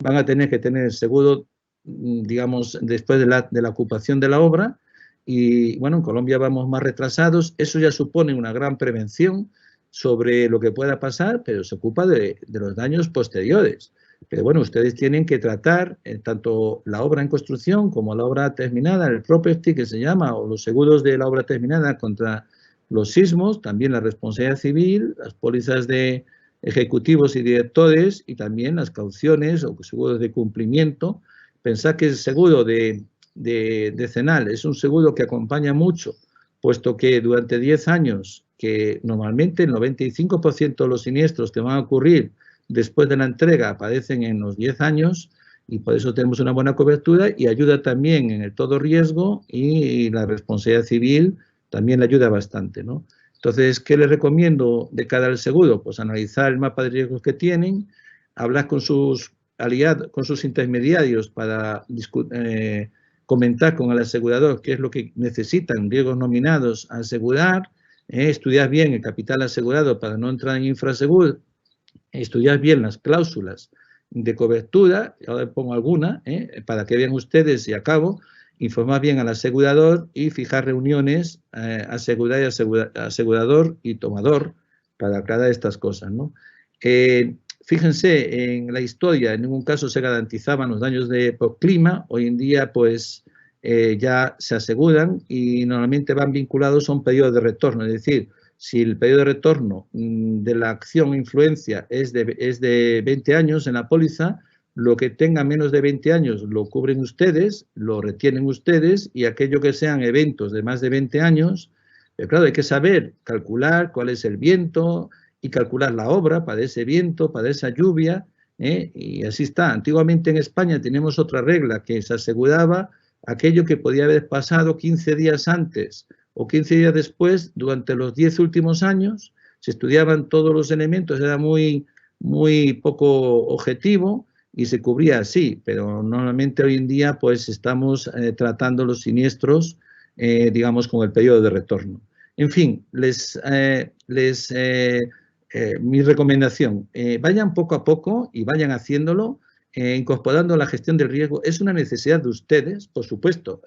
van a tener que tener el seguro, digamos, después de la ocupación de la obra. Y, bueno, en Colombia vamos más retrasados. Eso ya supone una gran prevención sobre lo que pueda pasar, pero se ocupa de los daños posteriores. Pero, bueno, ustedes tienen que tratar tanto la obra en construcción como la obra terminada, el property que se llama, o los seguros de la obra terminada contra los sismos, también la responsabilidad civil, las pólizas de ejecutivos y directores y también las cauciones o seguros de cumplimiento. Pensad que el seguro decenal es un seguro que acompaña mucho, puesto que durante 10 años, que normalmente el 95% de los siniestros que van a ocurrir después de la entrega aparecen en los 10 años, y por eso tenemos una buena cobertura, y ayuda también en el todo riesgo, y la responsabilidad civil también le ayuda bastante, ¿no? Entonces, ¿qué les recomiendo de cara al seguro? Pues analizar el mapa de riesgos que tienen, hablar con sus aliados, con sus intermediarios para comentar con el asegurador qué es lo que necesitan, riesgos nominados a asegurar, estudiar bien el capital asegurado para no entrar en infraseguro, estudiar bien las cláusulas de cobertura, ahora pongo alguna, para que vean ustedes y acabo, informar bien al asegurador y fijar reuniones asegurador y tomador para aclarar estas cosas, ¿no? Fíjense, en la historia en ningún caso se garantizaban los daños por clima, hoy en día pues ya se aseguran y normalmente van vinculados a un periodo de retorno, es decir, si el periodo de retorno de la acción o influencia es de 20 años en la póliza, lo que tenga menos de 20 años lo cubren ustedes, lo retienen ustedes, y aquello que sean eventos de más de 20 años, pero claro, hay que saber calcular cuál es el viento y calcular la obra para ese viento, para esa lluvia, y así está. Antiguamente en España tenemos otra regla que se aseguraba aquello que podía haber pasado 15 días antes o 15 días después durante los 10 últimos años. Se estudiaban todos los elementos, era muy poco objetivo y se cubría así, pero normalmente hoy en día pues estamos tratando los siniestros, digamos, con el periodo de retorno. En fin, mi recomendación, vayan poco a poco y vayan haciéndolo, incorporando la gestión del riesgo, es una necesidad de ustedes, por supuesto.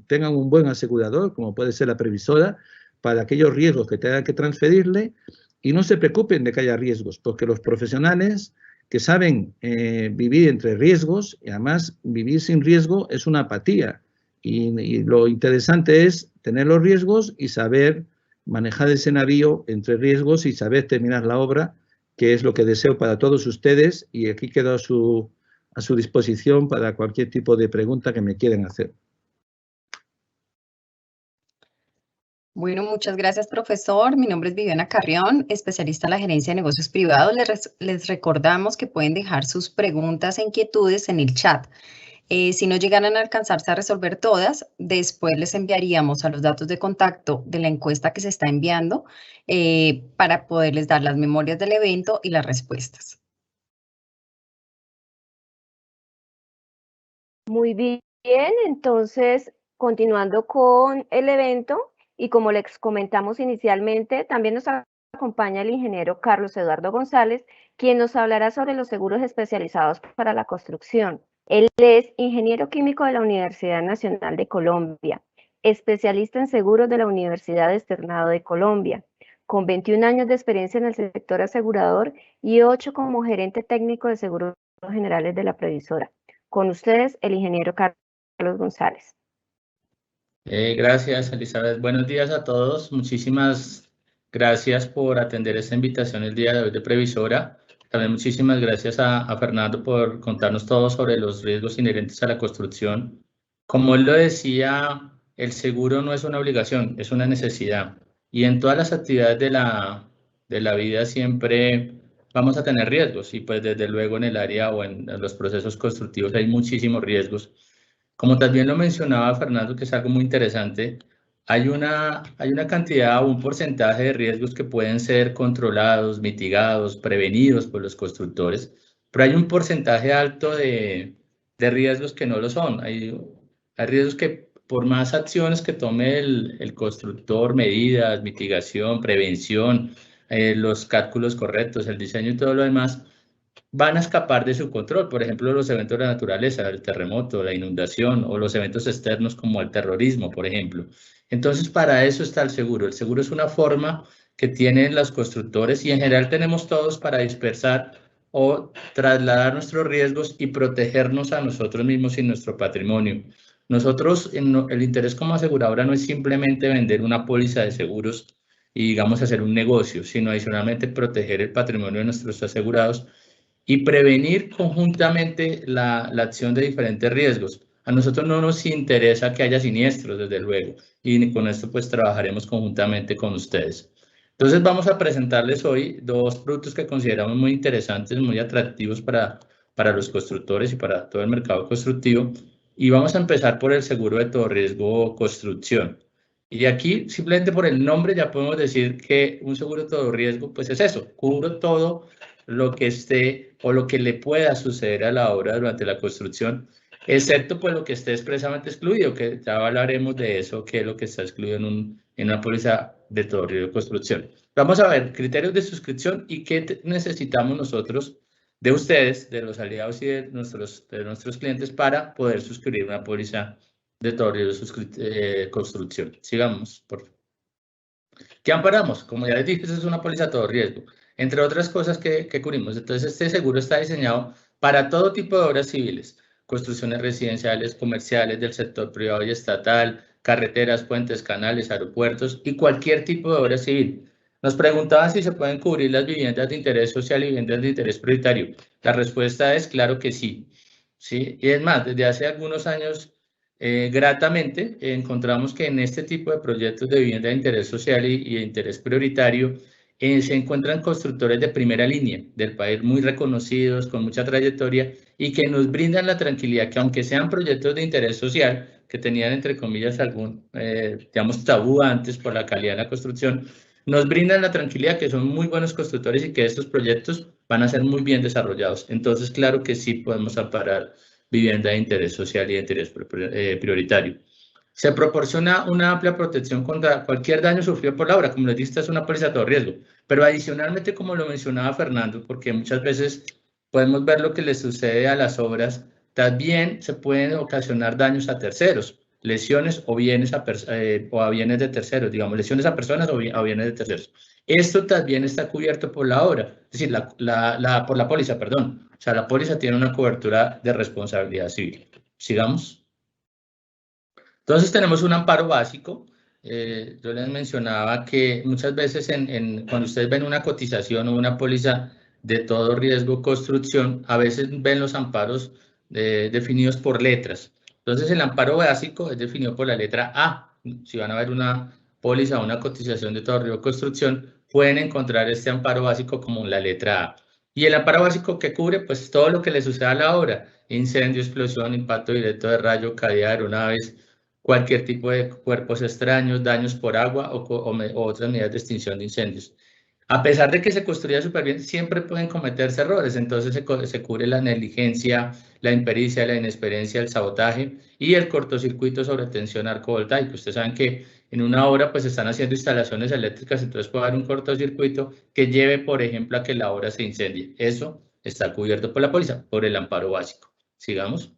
Tengan un buen asegurador, como puede ser la previsora, para aquellos riesgos que tengan que transferirle, y no se preocupen de que haya riesgos, porque los profesionales que saben vivir entre riesgos, y además vivir sin riesgo es una apatía, y lo interesante es tener los riesgos y saber manejar ese navío entre riesgos y saber terminar la obra, que es lo que deseo para todos ustedes, y aquí quedo a su disposición para cualquier tipo de pregunta que me quieran hacer. Bueno, muchas gracias, profesor. Mi nombre es Viviana Carrión, especialista en la gerencia de negocios privados. Les recordamos que pueden dejar sus preguntas e inquietudes en el chat. Si no llegaran a alcanzarse a resolver todas, después les enviaríamos a los datos de contacto de la encuesta que se está enviando para poderles dar las memorias del evento y las respuestas. Muy bien, entonces, continuando con el evento, y como les comentamos inicialmente, también nos acompaña el ingeniero Carlos Eduardo González, quien nos hablará sobre los seguros especializados para la construcción. Él es ingeniero químico de la Universidad Nacional de Colombia, especialista en seguros de la Universidad Externado de Colombia, con 21 años de experiencia en el sector asegurador y 8 como gerente técnico de seguros generales de la previsora. Con ustedes, el ingeniero Carlos González. Gracias, Elizabeth. Buenos días a todos. Muchísimas gracias por atender esta invitación el día de hoy de Previsora. También muchísimas gracias a Fernando por contarnos todo sobre los riesgos inherentes a la construcción. Como él lo decía, el seguro no es una obligación, es una necesidad. Y en todas las actividades de la vida siempre vamos a tener riesgos. Y pues desde luego en el área o en los procesos constructivos hay muchísimos riesgos. Como también lo mencionaba Fernando, que es algo muy interesante, hay una cantidad o un porcentaje de riesgos que pueden ser controlados, mitigados, prevenidos por los constructores, pero hay un porcentaje alto de riesgos que no lo son. Hay riesgos que por más acciones que tome el constructor, medidas, mitigación, prevención, los cálculos correctos, el diseño y todo lo demás, van a escapar de su control. Por ejemplo, los eventos de la naturaleza, el terremoto, la inundación o los eventos externos como el terrorismo, por ejemplo. Entonces, para eso está el seguro. El seguro es una forma que tienen los constructores y en general tenemos todos para dispersar o trasladar nuestros riesgos y protegernos a nosotros mismos y nuestro patrimonio. Nosotros, el interés como aseguradora no es simplemente vender una póliza de seguros y, digamos, hacer un negocio, sino adicionalmente proteger el patrimonio de nuestros asegurados y prevenir conjuntamente la acción de diferentes riesgos. A nosotros no nos interesa que haya siniestros, desde luego, y con esto pues trabajaremos conjuntamente con ustedes. Entonces vamos a presentarles hoy dos productos que consideramos muy interesantes, muy atractivos para los constructores y para todo el mercado constructivo. Y vamos a empezar por el seguro de todo riesgo construcción. Y aquí, simplemente por el nombre, ya podemos decir que un seguro de todo riesgo, pues es eso, cubro todo lo que esté o lo que le pueda suceder a la obra durante la construcción, excepto pues lo que esté expresamente excluido, que ya hablaremos de eso, que es lo que está excluido en una póliza de todo riesgo de construcción. Vamos a ver criterios de suscripción y qué necesitamos nosotros de ustedes, de los aliados y de nuestros clientes para poder suscribir una póliza de todo riesgo de construcción. Sigamos, por favor. ¿Qué amparamos? Como ya les dije, es una póliza de todo riesgo, entre otras cosas que cubrimos. Entonces, este seguro está diseñado para todo tipo de obras civiles, construcciones residenciales, comerciales, del sector privado y estatal, carreteras, puentes, canales, aeropuertos y cualquier tipo de obra civil. Nos preguntaban si se pueden cubrir las viviendas de interés social y viviendas de interés prioritario. La respuesta es claro que sí. ¿Sí? Y es más, desde hace algunos años, gratamente, encontramos que en este tipo de proyectos de vivienda de interés social y de interés prioritario se encuentran constructores de primera línea del país muy reconocidos, con mucha trayectoria y que nos brindan la tranquilidad que aunque sean proyectos de interés social, que tenían entre comillas algún, digamos, tabú antes por la calidad de la construcción, nos brindan la tranquilidad que son muy buenos constructores y que estos proyectos van a ser muy bien desarrollados. Entonces, claro que sí podemos amparar vivienda de interés social y de interés prioritario. Se proporciona una amplia protección contra cualquier daño sufrido por la obra. Como les dije, esta es una póliza de todo riesgo. Pero adicionalmente, como lo mencionaba Fernando, porque muchas veces podemos ver lo que le sucede a las obras. También se pueden ocasionar daños a terceros, lesiones o bienes a bienes de terceros, digamos, lesiones a personas o a bienes de terceros. Esto también está cubierto por la obra, es decir, por la póliza, perdón. O sea, la póliza tiene una cobertura de responsabilidad civil. Sigamos. Entonces tenemos un amparo básico. Yo les mencionaba que muchas veces cuando ustedes ven una cotización o una póliza de todo riesgo construcción, a veces ven los amparos definidos por letras. Entonces el amparo básico es definido por la letra A. Si van a ver una póliza o una cotización de todo riesgo construcción, pueden encontrar este amparo básico como la letra A. Y el amparo básico que cubre, pues todo lo que le suceda a la obra: incendio, explosión, impacto directo de rayo, caída de aeronaves, cualquier tipo de cuerpos extraños, daños por agua o otras medidas de extinción de incendios. A pesar de que se construya súper bien, siempre pueden cometerse errores, entonces se cubre la negligencia, la impericia, la inexperiencia, el sabotaje y el cortocircuito sobre tensión arcovoltaica. Ustedes saben que en una obra pues están haciendo instalaciones eléctricas, entonces puede haber un cortocircuito que lleve, por ejemplo, a que la obra se incendie. Eso está cubierto por la póliza, por el amparo básico. Sigamos.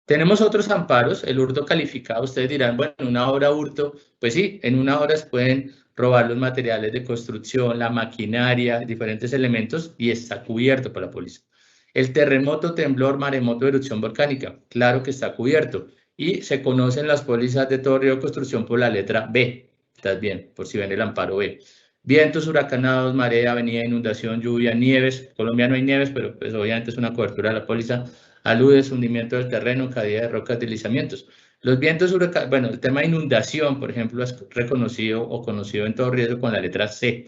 Tenemos otros amparos, el hurto calificado. Ustedes dirán, bueno, en una obra hurto, pues sí, en una obra se pueden robar los materiales de construcción, la maquinaria, diferentes elementos, y está cubierto por la póliza. El terremoto, temblor, maremoto, erupción volcánica, claro que está cubierto. Y se conocen las pólizas de todo riesgo de construcción por la letra B. ¿Estás bien? Por si ven el amparo B. Vientos huracanados, marea, avenida, inundación, lluvia, nieves. En Colombia no hay nieves, pero pues obviamente es una cobertura de la póliza. Aludes, hundimiento del terreno, caída de rocas, deslizamientos. Los vientos huracanados, bueno, el tema de inundación, por ejemplo, es reconocido o conocido en todo riesgo con la letra C.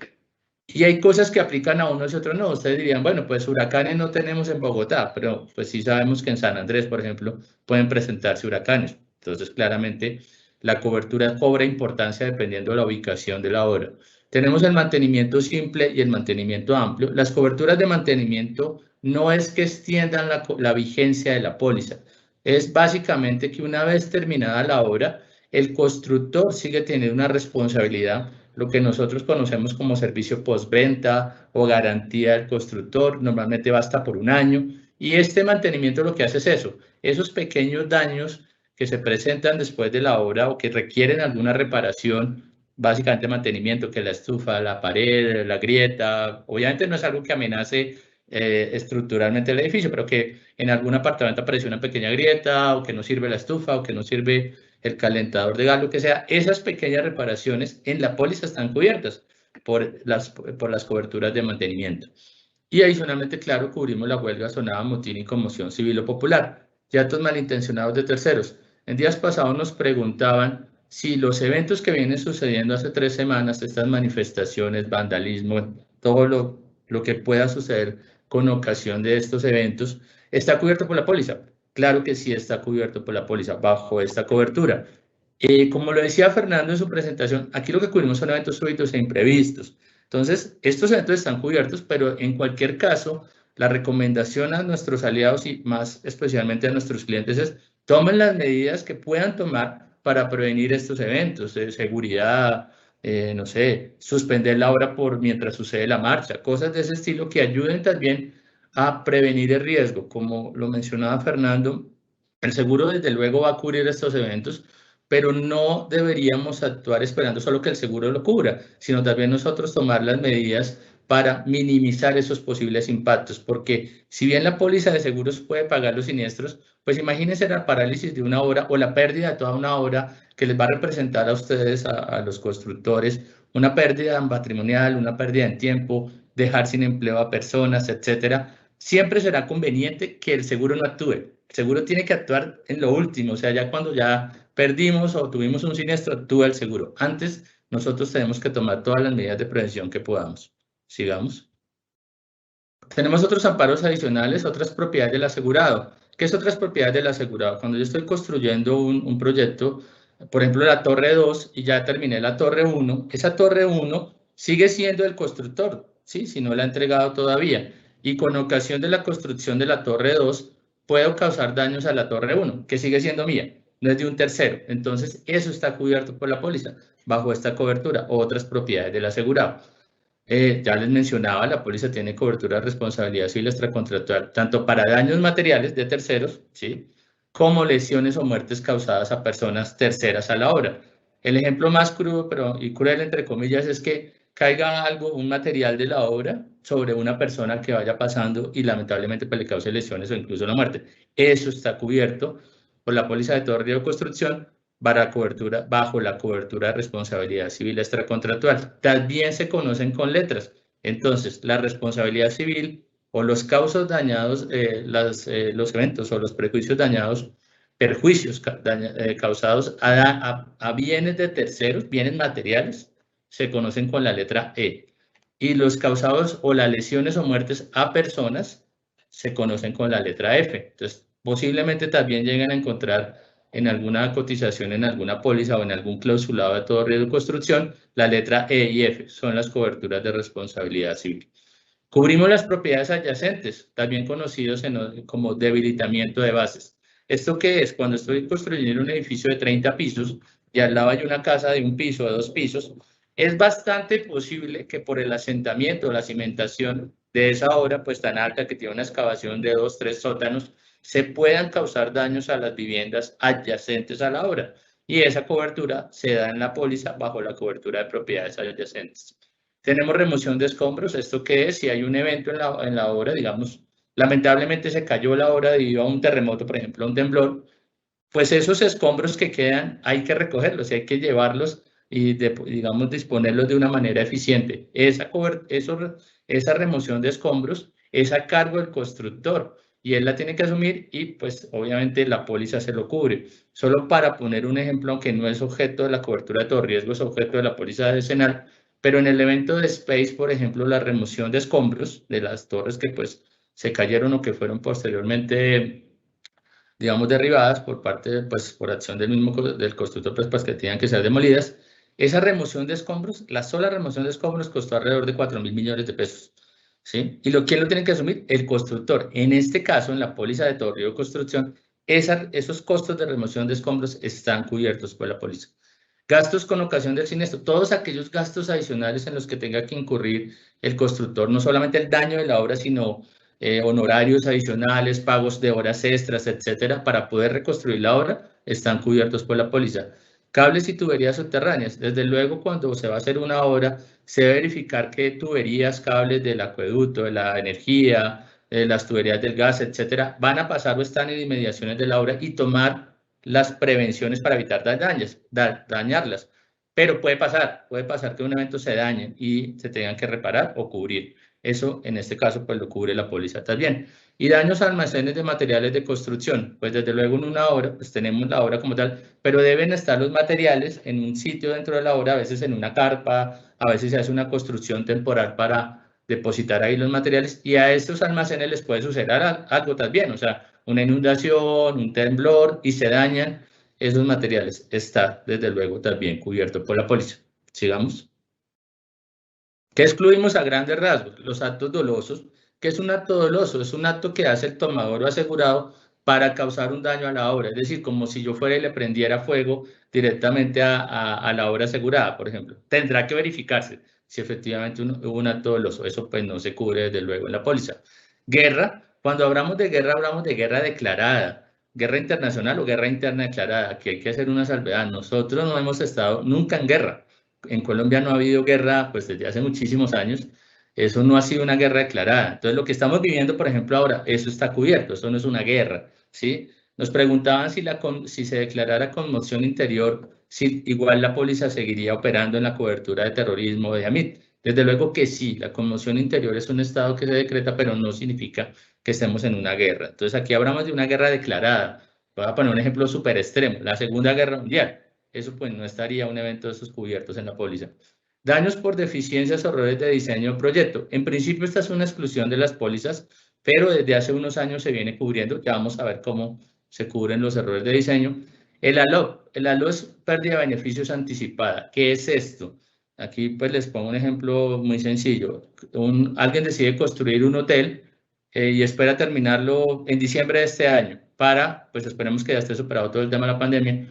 Y hay cosas que aplican a unos y otros no. Ustedes dirían, bueno, pues huracanes no tenemos en Bogotá, pero pues sí sabemos que en San Andrés, por ejemplo, pueden presentarse huracanes. Entonces, claramente, la cobertura cobra importancia dependiendo de la ubicación de la obra. Tenemos el mantenimiento simple y el mantenimiento amplio. Las coberturas de mantenimiento no es que extiendan la vigencia de la póliza. Es básicamente que una vez terminada la obra, el constructor sigue teniendo una responsabilidad, lo que nosotros conocemos como servicio postventa o garantía del constructor. Normalmente basta por un año. Y este mantenimiento lo que hace es eso. Esos pequeños daños que se presentan después de la obra o que requieren alguna reparación, básicamente mantenimiento, que la estufa, la pared, la grieta, obviamente no es algo que amenace estructuralmente el edificio, pero que en algún apartamento apareció una pequeña grieta, o que no sirve la estufa, o que no sirve el calentador de gas, lo que sea, esas pequeñas reparaciones en la póliza están cubiertas por las coberturas de mantenimiento. Y adicionalmente, claro, cubrimos la huelga, sonada, motín y conmoción civil o popular, y actos malintencionados de terceros. En días pasados nos preguntaban si los eventos que vienen sucediendo hace 3 semanas, estas manifestaciones, vandalismo, todo lo que pueda suceder con ocasión de estos eventos, ¿está cubierto por la póliza? Claro que sí está cubierto por la póliza, bajo esta cobertura. Como lo decía Fernando en su presentación, aquí lo que cubrimos son eventos súbitos e imprevistos. Entonces, estos eventos están cubiertos, pero en cualquier caso, la recomendación a nuestros aliados y más especialmente a nuestros clientes es: tomen las medidas que puedan tomar para prevenir estos eventos de seguridad, no sé, suspender la obra mientras sucede la marcha, cosas de ese estilo que ayuden también a prevenir el riesgo. Como lo mencionaba Fernando, el seguro desde luego va a cubrir estos eventos, pero no deberíamos actuar esperando solo que el seguro lo cubra, sino también nosotros tomar las medidas para minimizar esos posibles impactos, porque si bien la póliza de seguros puede pagar los siniestros, pues imagínense la parálisis de una obra o la pérdida de toda una obra que les va a representar a ustedes, a los constructores, una pérdida patrimonial, una pérdida en tiempo, dejar sin empleo a personas, etcétera. Siempre será conveniente que el seguro no actúe. El seguro tiene que actuar en lo último, o sea, ya cuando ya perdimos o tuvimos un siniestro, actúa el seguro. Antes, nosotros tenemos que tomar todas las medidas de prevención que podamos. Sigamos. Tenemos otros amparos adicionales, otras propiedades del asegurado. ¿Qué es otras propiedades del asegurado? Cuando yo estoy construyendo un proyecto, por ejemplo, la torre 2 y ya terminé la torre 1, esa torre 1 sigue siendo del constructor, ¿sí? Si no la ha entregado todavía. Y con ocasión de la construcción de la torre 2, puedo causar daños a la torre 1, que sigue siendo mía, no es de un tercero. Entonces, eso está cubierto por la póliza, bajo esta cobertura, otras propiedades del asegurado. Ya les mencionaba, la póliza tiene cobertura de responsabilidad civil extracontractual, tanto para daños materiales de terceros, ¿sí?, como lesiones o muertes causadas a personas terceras a la obra. El ejemplo más crudo y cruel, entre comillas, es que caiga algo, un material de la obra, sobre una persona que vaya pasando y lamentablemente pues, le cause lesiones o incluso la muerte. Eso está cubierto por la póliza de todo riesgo de construcción bajo la cobertura de responsabilidad civil extracontractual. También se conocen con letras. Entonces, la responsabilidad civil o los causos dañados, los eventos o los perjuicios dañados, causados a bienes de terceros, bienes materiales, se conocen con la letra E. Y los causados o las lesiones o muertes a personas se conocen con la letra F. Entonces, posiblemente también lleguen a encontrar en alguna cotización, en alguna póliza o en algún clausulado de todo riesgo de construcción, la letra E y F son las coberturas de responsabilidad civil. Cubrimos las propiedades adyacentes, también conocidos como debilitamiento de bases. ¿Esto qué es? Cuando estoy construyendo un edificio de 30 pisos y al lado hay una casa de 1 piso o de 2 pisos, es bastante posible que por el asentamiento o la cimentación de esa obra, pues tan alta que tiene una excavación de 2, 3 sótanos, se puedan causar daños a las viviendas adyacentes a la obra. Y esa cobertura se da en la póliza bajo la cobertura de propiedades adyacentes. Tenemos remoción de escombros. ¿Esto qué es? Si hay un evento en la obra, digamos, lamentablemente se cayó la obra debido a un terremoto, por ejemplo, a un temblor, pues esos escombros que quedan hay que recogerlos y hay que llevarlos y, digamos, disponerlos de una manera eficiente. Esa remoción de escombros es a cargo del constructor y él la tiene que asumir y, pues, obviamente la póliza se lo cubre. Solo para poner un ejemplo, aunque no es objeto de la cobertura de todo riesgo, es objeto de la póliza decenal, pero en el evento de Space, por ejemplo, la remoción de escombros de las torres que, pues, se cayeron o que fueron posteriormente, digamos, derribadas por parte, pues, por acción del constructor, pues, que tenían que ser demolidas. Esa remoción de escombros, la sola remoción de escombros costó alrededor de 4.000 millones de pesos, ¿sí? ¿Y quién lo tiene que asumir? El constructor. En este caso, en la póliza de todo riesgo de construcción, esos costos de remoción de escombros están cubiertos por la póliza. Gastos con ocasión del siniestro, todos aquellos gastos adicionales en los que tenga que incurrir el constructor, no solamente el daño de la obra, sino honorarios adicionales, pagos de horas extras, etcétera, para poder reconstruir la obra, están cubiertos por la póliza. Cables y tuberías subterráneas. Desde luego, cuando se va a hacer una obra, se debe verificar que tuberías, cables del acueducto, de la energía, las tuberías del gas, etcétera, van a pasar o están en inmediaciones de la obra y tomar las prevenciones para evitar dañarlas. Pero puede pasar que un evento se dañe y se tengan que reparar o cubrir. Eso, en este caso, pues lo cubre la póliza también. Y daños a almacenes de materiales de construcción. Pues desde luego en una obra, pues tenemos la obra como tal, pero deben estar los materiales en un sitio dentro de la obra, a veces en una carpa, a veces se hace una construcción temporal para depositar ahí los materiales y a estos almacenes les puede suceder algo también, o sea, una inundación, un temblor y se dañan esos materiales. Está, desde luego, también cubierto por la póliza. Sigamos. ¿Qué excluimos a grandes rasgos? Los actos dolosos. ¿Qué es un acto doloso? Es un acto que hace el tomador o asegurado para causar un daño a la obra. Es decir, como si yo fuera y le prendiera fuego directamente a la obra asegurada, por ejemplo. Tendrá que verificarse si efectivamente hubo un acto doloso. Eso pues no se cubre desde luego en la póliza. Guerra. Cuando hablamos de guerra declarada, guerra internacional o guerra interna declarada. Aquí hay que hacer una salvedad. Nosotros no hemos estado nunca en guerra. En Colombia no ha habido guerra pues desde hace muchísimos años. Eso no ha sido una guerra declarada. Entonces lo que estamos viviendo, por ejemplo, ahora, eso está cubierto. Eso no es una guerra, ¿sí? Nos preguntaban si se declarara conmoción interior, si igual la póliza seguiría operando en la cobertura de terrorismo o de AMIT. Desde luego que sí, la conmoción interior es un estado que se decreta, pero no significa que estemos en una guerra. Entonces aquí hablamos de una guerra declarada. Voy a poner un ejemplo súper extremo, la Segunda Guerra Mundial. Eso pues no estaría un evento de esos cubiertos en la póliza. Daños por deficiencias o errores de diseño o proyecto. En principio esta es una exclusión de las pólizas, pero desde hace unos años se viene cubriendo. Ya vamos a ver cómo se cubren los errores de diseño. El ALO es pérdida de beneficios anticipada. ¿Qué es esto? Aquí pues les pongo un ejemplo muy sencillo. Alguien decide construir un hotel y espera terminarlo en diciembre de este año pues esperemos que ya esté superado todo el tema de la pandemia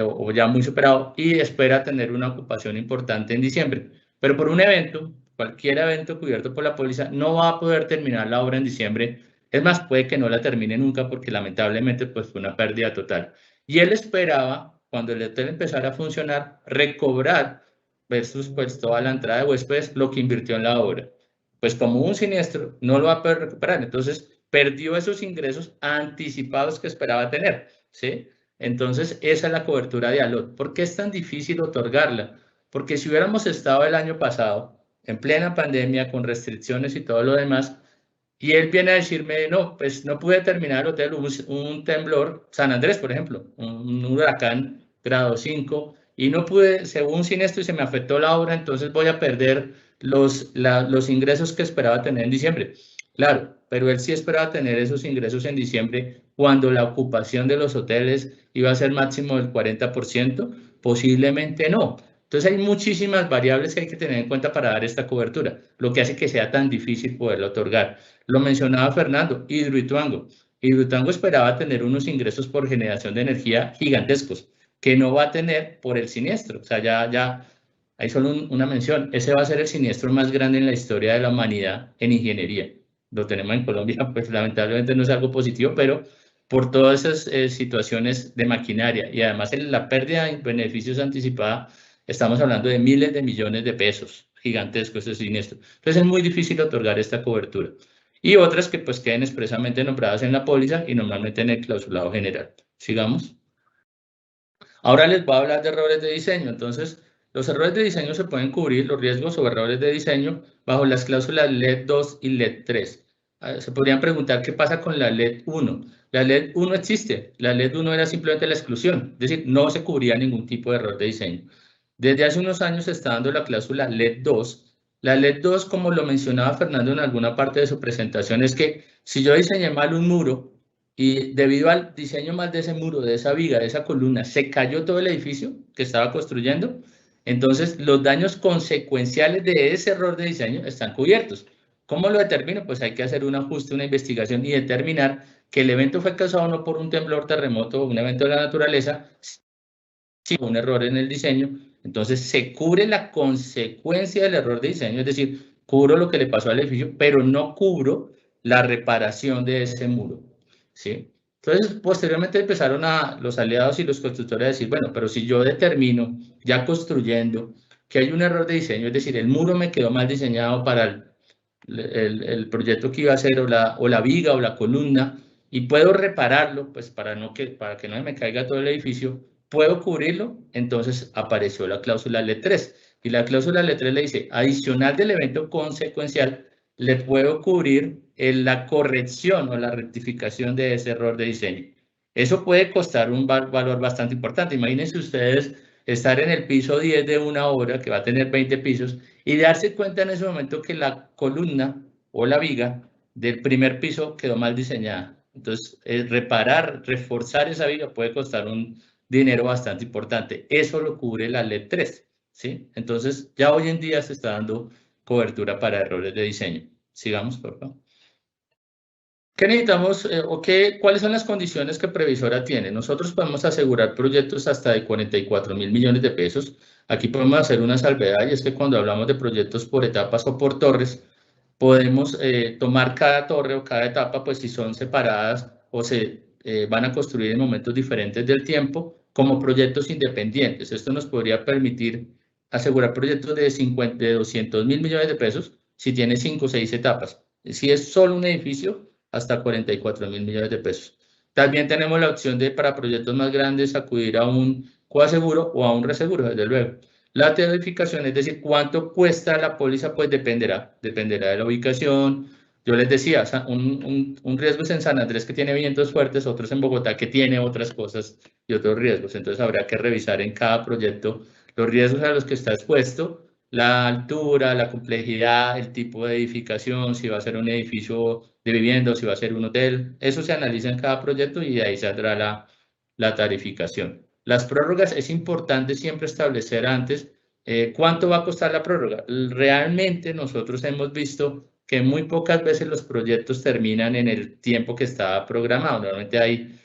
o ya muy superado y espera tener una ocupación importante en diciembre. Pero por un evento, cualquier evento cubierto por la póliza, no va a poder terminar la obra en diciembre. Es más, puede que no la termine nunca porque lamentablemente pues, fue una pérdida total. Y él esperaba, cuando el hotel empezara a funcionar, recobrar versus pues, toda la entrada de huéspedes lo que invirtió en la obra. Pues como un siniestro, no lo va a poder recuperar. Entonces, perdió esos ingresos anticipados que esperaba tener, ¿sí? Entonces, esa es la cobertura de ALOT. ¿Por qué es tan difícil otorgarla? Porque si hubiéramos estado el año pasado, en plena pandemia, con restricciones y todo lo demás, y él viene a decirme, no, pues no pude terminar el hotel, un temblor, San Andrés, por ejemplo, un huracán grado 5, y no pude, según siniestro, y se me afectó la obra, entonces voy a perder los ingresos que esperaba tener en diciembre. Claro, pero él sí esperaba tener esos ingresos en diciembre cuando la ocupación de los hoteles iba a ser máximo del 40%, posiblemente no. Entonces hay muchísimas variables que hay que tener en cuenta para dar esta cobertura, lo que hace que sea tan difícil poderlo otorgar. Lo mencionaba Fernando, Hidroituango. Hidroituango esperaba tener unos ingresos por generación de energía gigantescos, que no va a tener por el siniestro. O sea, ya hay solo una mención. Ese va a ser el siniestro más grande en la historia de la humanidad en ingeniería. Lo tenemos en Colombia, pues lamentablemente no es algo positivo, pero por todas esas situaciones de maquinaria y además la pérdida de beneficios anticipada, estamos hablando de miles de millones de pesos, gigantesco ese siniestro. Entonces es muy difícil otorgar esta cobertura. Y otras que pues queden expresamente nombradas en la póliza y normalmente en el clausulado general. Sigamos. Ahora les voy a hablar de errores de diseño. Entonces, los errores de diseño se pueden cubrir, los riesgos o errores de diseño, bajo las cláusulas LED 2 y LED 3. Se podrían preguntar qué pasa con la LED 1. La LED 1 existe. La LED 1 era simplemente la exclusión, es decir, no se cubría ningún tipo de error de diseño. Desde hace unos años se está dando la cláusula LED 2. La LED 2, como lo mencionaba Fernando en alguna parte de su presentación, es que si yo diseñé mal un muro y debido al diseño mal de ese muro, de esa viga, de esa columna, se cayó todo el edificio que estaba construyendo, entonces los daños consecuenciales de ese error de diseño están cubiertos. ¿Cómo lo determino? Pues hay que hacer un ajuste, una investigación y determinar que el evento fue causado no por un temblor, terremoto o un evento de la naturaleza, sino un error en el diseño. Entonces se cubre la consecuencia del error de diseño, es decir, cubro lo que le pasó al edificio, pero no cubro la reparación de ese muro, ¿sí? Entonces, posteriormente empezaron los aliados y los constructores a decir, bueno, pero si yo determino, ya construyendo, que hay un error de diseño, es decir, el muro me quedó mal diseñado para el proyecto que iba a hacer, o la viga o la columna, y puedo repararlo, pues para que no me caiga todo el edificio, puedo cubrirlo, entonces apareció la cláusula L3. Y la cláusula L3 le dice, adicional del evento consecuencial, le puedo cubrir la corrección o la rectificación de ese error de diseño. Eso puede costar un valor bastante importante. Imagínense ustedes estar en el piso 10 de una obra que va a tener 20 pisos y darse cuenta en ese momento que la columna o la viga del primer piso quedó mal diseñada. Entonces, reparar, reforzar esa viga puede costar un dinero bastante importante. Eso lo cubre la LED 3, ¿sí? Entonces, ya hoy en día se está dando cobertura para errores de diseño. Sigamos, por favor. ¿Qué necesitamos cuáles son las condiciones que Previsora tiene? Nosotros podemos asegurar proyectos hasta de 44.000 millones de pesos. Aquí podemos hacer una salvedad y es que cuando hablamos de proyectos por etapas o por torres, podemos tomar cada torre o cada etapa, pues si son separadas o se van a construir en momentos diferentes del tiempo, como proyectos independientes. Esto nos podría permitir asegurar proyectos de 200.000 millones de pesos si tiene 5 o 6 etapas. Si es solo un edificio, hasta 44.000 millones de pesos. También tenemos la opción de, para proyectos más grandes, acudir a un coaseguro o a un reseguro, desde luego. La tarificación, es decir, cuánto cuesta la póliza, pues dependerá de la ubicación. Yo les decía, un riesgo es en San Andrés que tiene vientos fuertes, otros en Bogotá que tiene otras cosas y otros riesgos. Entonces habrá que revisar en cada proyecto los riesgos a los que está expuesto, la altura, la complejidad, el tipo de edificación, si va a ser un edificio de vivienda o si va a ser un hotel. Eso se analiza en cada proyecto y de ahí saldrá la tarificación. Las prórrogas, es importante siempre establecer antes cuánto va a costar la prórroga. Realmente nosotros hemos visto que muy pocas veces los proyectos terminan en el tiempo que estaba programado. Normalmente hay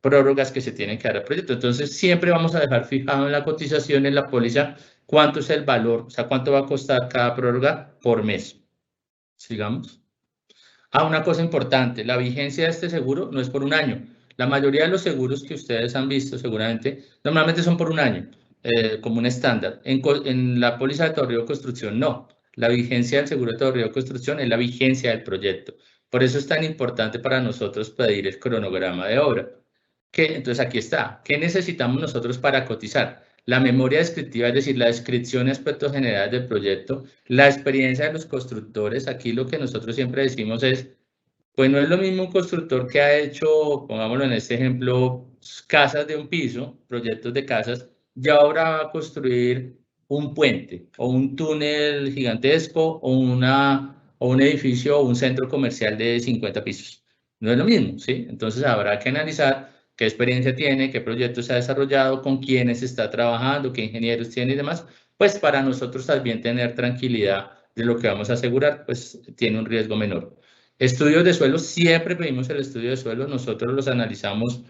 prórrogas que se tienen que dar al proyecto. Entonces, siempre vamos a dejar fijado en la cotización, en la póliza, cuánto es el valor, o sea, cuánto va a costar cada prórroga por mes. Sigamos. Una cosa importante, la vigencia de este seguro no es por un año. La mayoría de los seguros que ustedes han visto seguramente, normalmente son por un año, como un estándar. En la póliza de Torreo Construcción, no. La vigencia del seguro de Torreo Construcción es la vigencia del proyecto. Por eso es tan importante para nosotros pedir el cronograma de obra. Entonces aquí está. ¿Qué necesitamos nosotros para cotizar? La memoria descriptiva, es decir, la descripción de aspectos generales del proyecto, la experiencia de los constructores. Aquí lo que nosotros siempre decimos es, pues no es lo mismo un constructor que ha hecho, pongámoslo en este ejemplo, casas de un piso, proyectos de casas, y ahora va a construir un puente o un túnel gigantesco o un edificio o un centro comercial de 50 pisos. No es lo mismo, ¿sí? Entonces habrá que analizar qué experiencia tiene, qué proyecto se ha desarrollado, con quiénes está trabajando, qué ingenieros tiene y demás, pues para nosotros también tener tranquilidad de lo que vamos a asegurar, pues tiene un riesgo menor. Estudios de suelo, siempre pedimos el estudio de suelo, nosotros los analizamos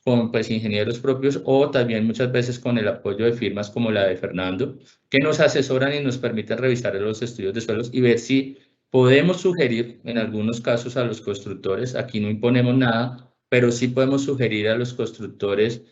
con pues, ingenieros propios o también muchas veces con el apoyo de firmas como la de Fernando, que nos asesoran y nos permiten revisar los estudios de suelos y ver si podemos sugerir en algunos casos a los constructores, aquí no imponemos nada, pero sí podemos sugerir a los constructores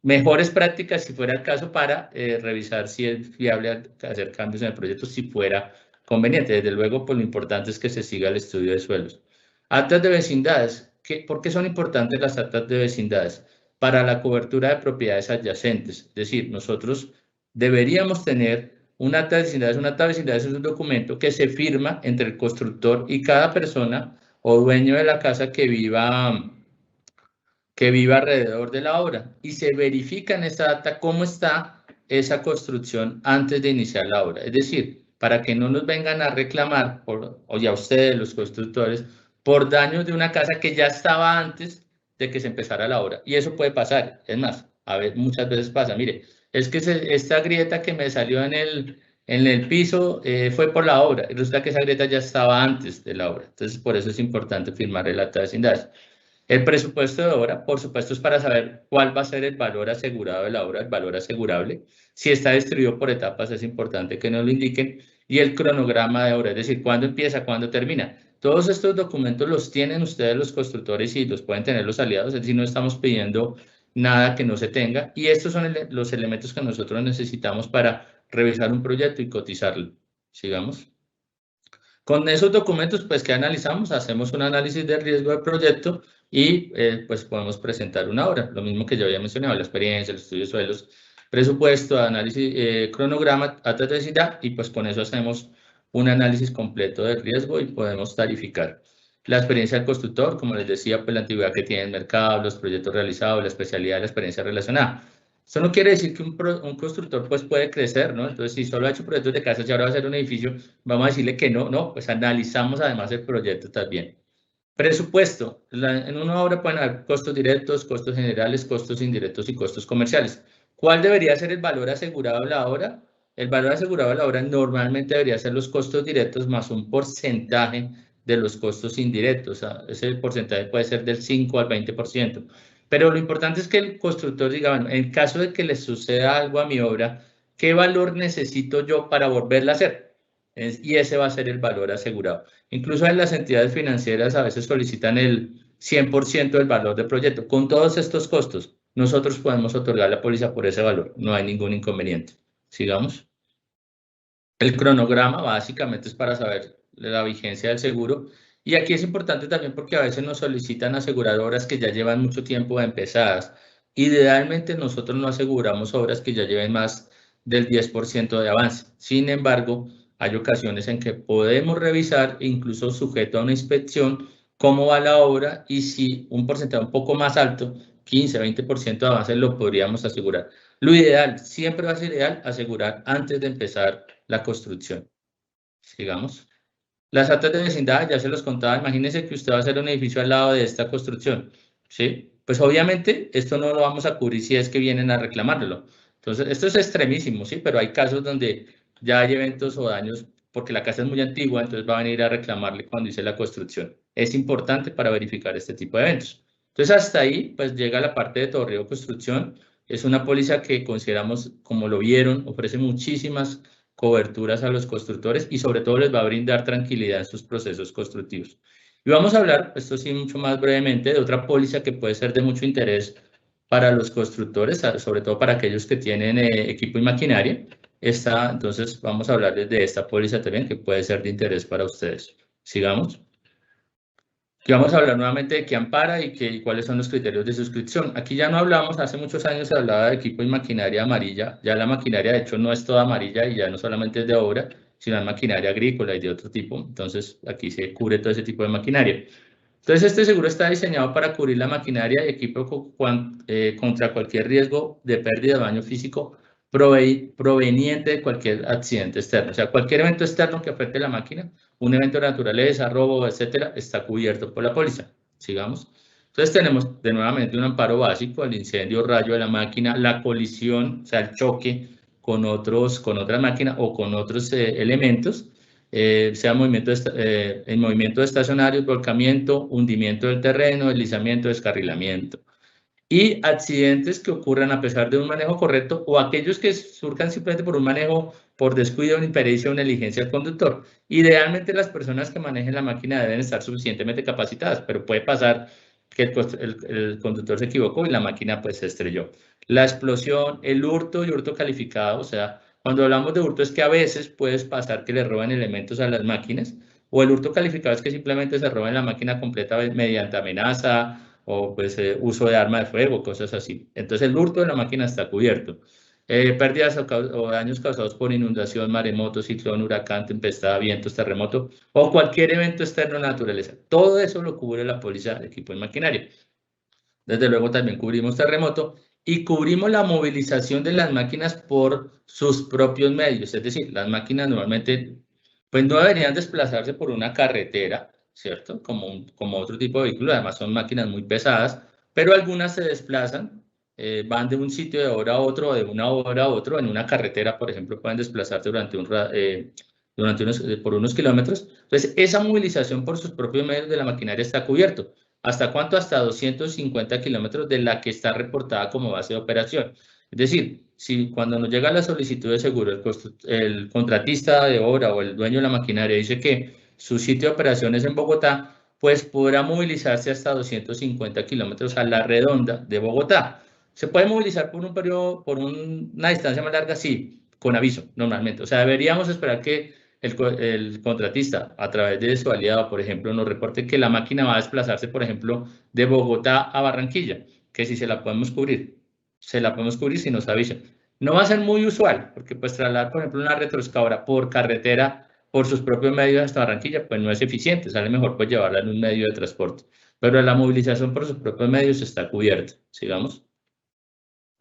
mejores prácticas si fuera el caso para revisar si es viable hacer cambios en el proyecto, si fuera conveniente. Desde luego, pues lo importante es que se siga el estudio de suelos. Actas de vecindades. ¿Por qué son importantes las actas de vecindades? Para la cobertura de propiedades adyacentes. Es decir, nosotros deberíamos tener un acta de vecindades. Un acta de vecindades es un documento que se firma entre el constructor y cada persona o dueño de la casa que viva alrededor de la obra. Y se verifica en esa acta cómo está esa construcción antes de iniciar la obra. Es decir, para que no nos vengan a reclamar, o ya ustedes, los constructores, por daños de una casa que ya estaba antes de que se empezara la obra. Y eso puede pasar. Es más, muchas veces pasa. Mire, es que esta grieta que me salió en el piso fue por la obra. Y resulta que esa grieta ya estaba antes de la obra. Entonces, por eso es importante firmar el acta de vecindades. El presupuesto de obra, por supuesto, es para saber cuál va a ser el valor asegurado de la obra, el valor asegurable. Si está distribuido por etapas, es importante que nos lo indiquen. Y el cronograma de obra, es decir, cuándo empieza, cuándo termina. Todos estos documentos los tienen ustedes los constructores y los pueden tener los aliados, es decir, no estamos pidiendo nada que no se tenga. Y estos son los elementos que nosotros necesitamos para revisar un proyecto y cotizarlo. Sigamos. Con esos documentos, pues, ¿qué analizamos? Hacemos un análisis de riesgo del proyecto y, pues, podemos presentar una obra. Lo mismo que yo había mencionado, la experiencia, el estudio de suelos, presupuesto, análisis, cronograma, actas de vecindad, y pues con eso hacemos un análisis completo de riesgo y podemos tarificar. La experiencia del constructor, como les decía, pues la antigüedad que tiene el mercado, los proyectos realizados, la especialidad de la experiencia relacionada. Eso no quiere decir que un constructor pues puede crecer, ¿no? Entonces, si solo ha hecho proyectos de casas y ahora va a hacer un edificio, vamos a decirle que no, pues analizamos además el proyecto también. Presupuesto. En una obra pueden haber costos directos, costos generales, costos indirectos y costos comerciales. ¿Cuál debería ser el valor asegurado de la obra? El valor asegurado de la obra normalmente debería ser los costos directos más un porcentaje de los costos indirectos. O sea, ese porcentaje puede ser del 5 al 20%. Pero lo importante es que el constructor diga, bueno, en caso de que le suceda algo a mi obra, ¿qué valor necesito yo para volverla a hacer? Y ese va a ser el valor asegurado. Incluso en las entidades financieras a veces solicitan el 100% del valor del proyecto. Con todos estos costos, nosotros podemos otorgar la póliza por ese valor. No hay ningún inconveniente. Sigamos. El cronograma básicamente es para saber la vigencia del seguro. Y aquí es importante también porque a veces nos solicitan aseguradoras que ya llevan mucho tiempo empezadas. Idealmente nosotros no aseguramos obras que ya lleven más del 10% de avance. Sin embargo, hay ocasiones en que podemos revisar, incluso sujeto a una inspección, cómo va la obra y si un porcentaje un poco más alto, 15, 20% de avance, lo podríamos asegurar. Lo ideal, siempre va a ser ideal asegurar antes de empezar la construcción. Sigamos. Las actas de vecindad, ya se los contaba, imagínense que usted va a hacer un edificio al lado de esta construcción, ¿sí? Pues obviamente esto no lo vamos a cubrir si es que vienen a reclamármelo. Entonces, esto es extremísimo, ¿sí? Pero hay casos donde ya hay eventos o daños porque la casa es muy antigua, entonces va a venir a reclamarle cuando hice la construcción. Es importante para verificar este tipo de eventos. Entonces, hasta ahí, pues llega la parte de todo riesgo construcción. Es una póliza que consideramos, como lo vieron, ofrece muchísimas coberturas a los constructores y sobre todo les va a brindar tranquilidad en sus procesos constructivos. Y vamos a hablar, esto sí mucho más brevemente, de otra póliza que puede ser de mucho interés para los constructores, sobre todo para aquellos que tienen equipo y maquinaria. Entonces, vamos a hablarles de esta póliza también que puede ser de interés para ustedes. Sigamos. Aquí vamos a hablar nuevamente de qué ampara y cuáles son los criterios de suscripción. Aquí ya no hablamos, hace muchos años se hablaba de equipo y maquinaria amarilla. Ya la maquinaria, de hecho, no es toda amarilla y ya no solamente es de obra, sino es maquinaria agrícola y de otro tipo. Entonces, aquí se cubre todo ese tipo de maquinaria. Entonces, este seguro está diseñado para cubrir la maquinaria y equipo contra cualquier riesgo de pérdida o daño físico proveniente de cualquier accidente externo. O sea, cualquier evento externo que afecte la máquina, un evento de naturaleza, robo, etcétera, está cubierto por la póliza. Sigamos. Entonces, tenemos de nuevamente un amparo básico, el incendio, rayo de la máquina, la colisión, o sea, el choque con otra máquina o con otros elementos. Sea en movimiento estacionario, volcamiento, hundimiento del terreno, deslizamiento, descarrilamiento. Y accidentes que ocurran a pesar de un manejo correcto o aquellos que surjan simplemente por un manejo por descuido, una impericia o negligencia del conductor. Idealmente las personas que manejen la máquina deben estar suficientemente capacitadas, pero puede pasar que el conductor se equivocó y la máquina pues se estrelló. La explosión, el hurto y hurto calificado, o sea, cuando hablamos de hurto es que a veces puede pasar que le roben elementos a las máquinas, o el hurto calificado es que simplemente se roben la máquina completa mediante amenaza o pues uso de arma de fuego, cosas así. Entonces el hurto de la máquina está cubierto. Pérdidas o daños causados por inundación, maremoto, ciclón, huracán, tempestad, vientos, terremoto o cualquier evento externo de la naturaleza. Todo eso lo cubre la póliza de equipo y maquinaria. Desde luego también cubrimos terremoto y cubrimos la movilización de las máquinas por sus propios medios. Es decir, las máquinas normalmente pues no deberían desplazarse por una carretera, ¿cierto? Como otro tipo de vehículo. Además son máquinas muy pesadas, pero algunas se desplazan, van de un sitio de hora a otro, o de una hora a otro. En una carretera, por ejemplo, pueden desplazarse por unos kilómetros. Entonces, esa movilización por sus propios medios de la maquinaria está cubierto. ¿Hasta cuánto? Hasta 250 kilómetros de la que está reportada como base de operación. Es decir, si cuando nos llega la solicitud de seguro, el contratista de obra o el dueño de la maquinaria dice que su sitio de operación es en Bogotá, pues podrá movilizarse hasta 250 kilómetros a la redonda de Bogotá. ¿Se puede movilizar por un periodo, por una distancia más larga? Sí, con aviso, normalmente. O sea, deberíamos esperar que el contratista, a través de su aliado, por ejemplo, nos reporte que la máquina va a desplazarse, por ejemplo, de Bogotá a Barranquilla, que si se la podemos cubrir si nos avisan. No va a ser muy usual, porque pues trasladar, por ejemplo, una retroexcavadora por carretera, por sus propios medios hasta Barranquilla, pues no es eficiente, sale mejor pues llevarla en un medio de transporte. Pero la movilización por sus propios medios está cubierta. Sigamos.